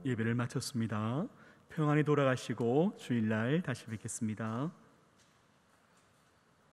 예배를 마쳤습니다. 평안히 돌아가시고 주일날 다시 뵙겠습니다.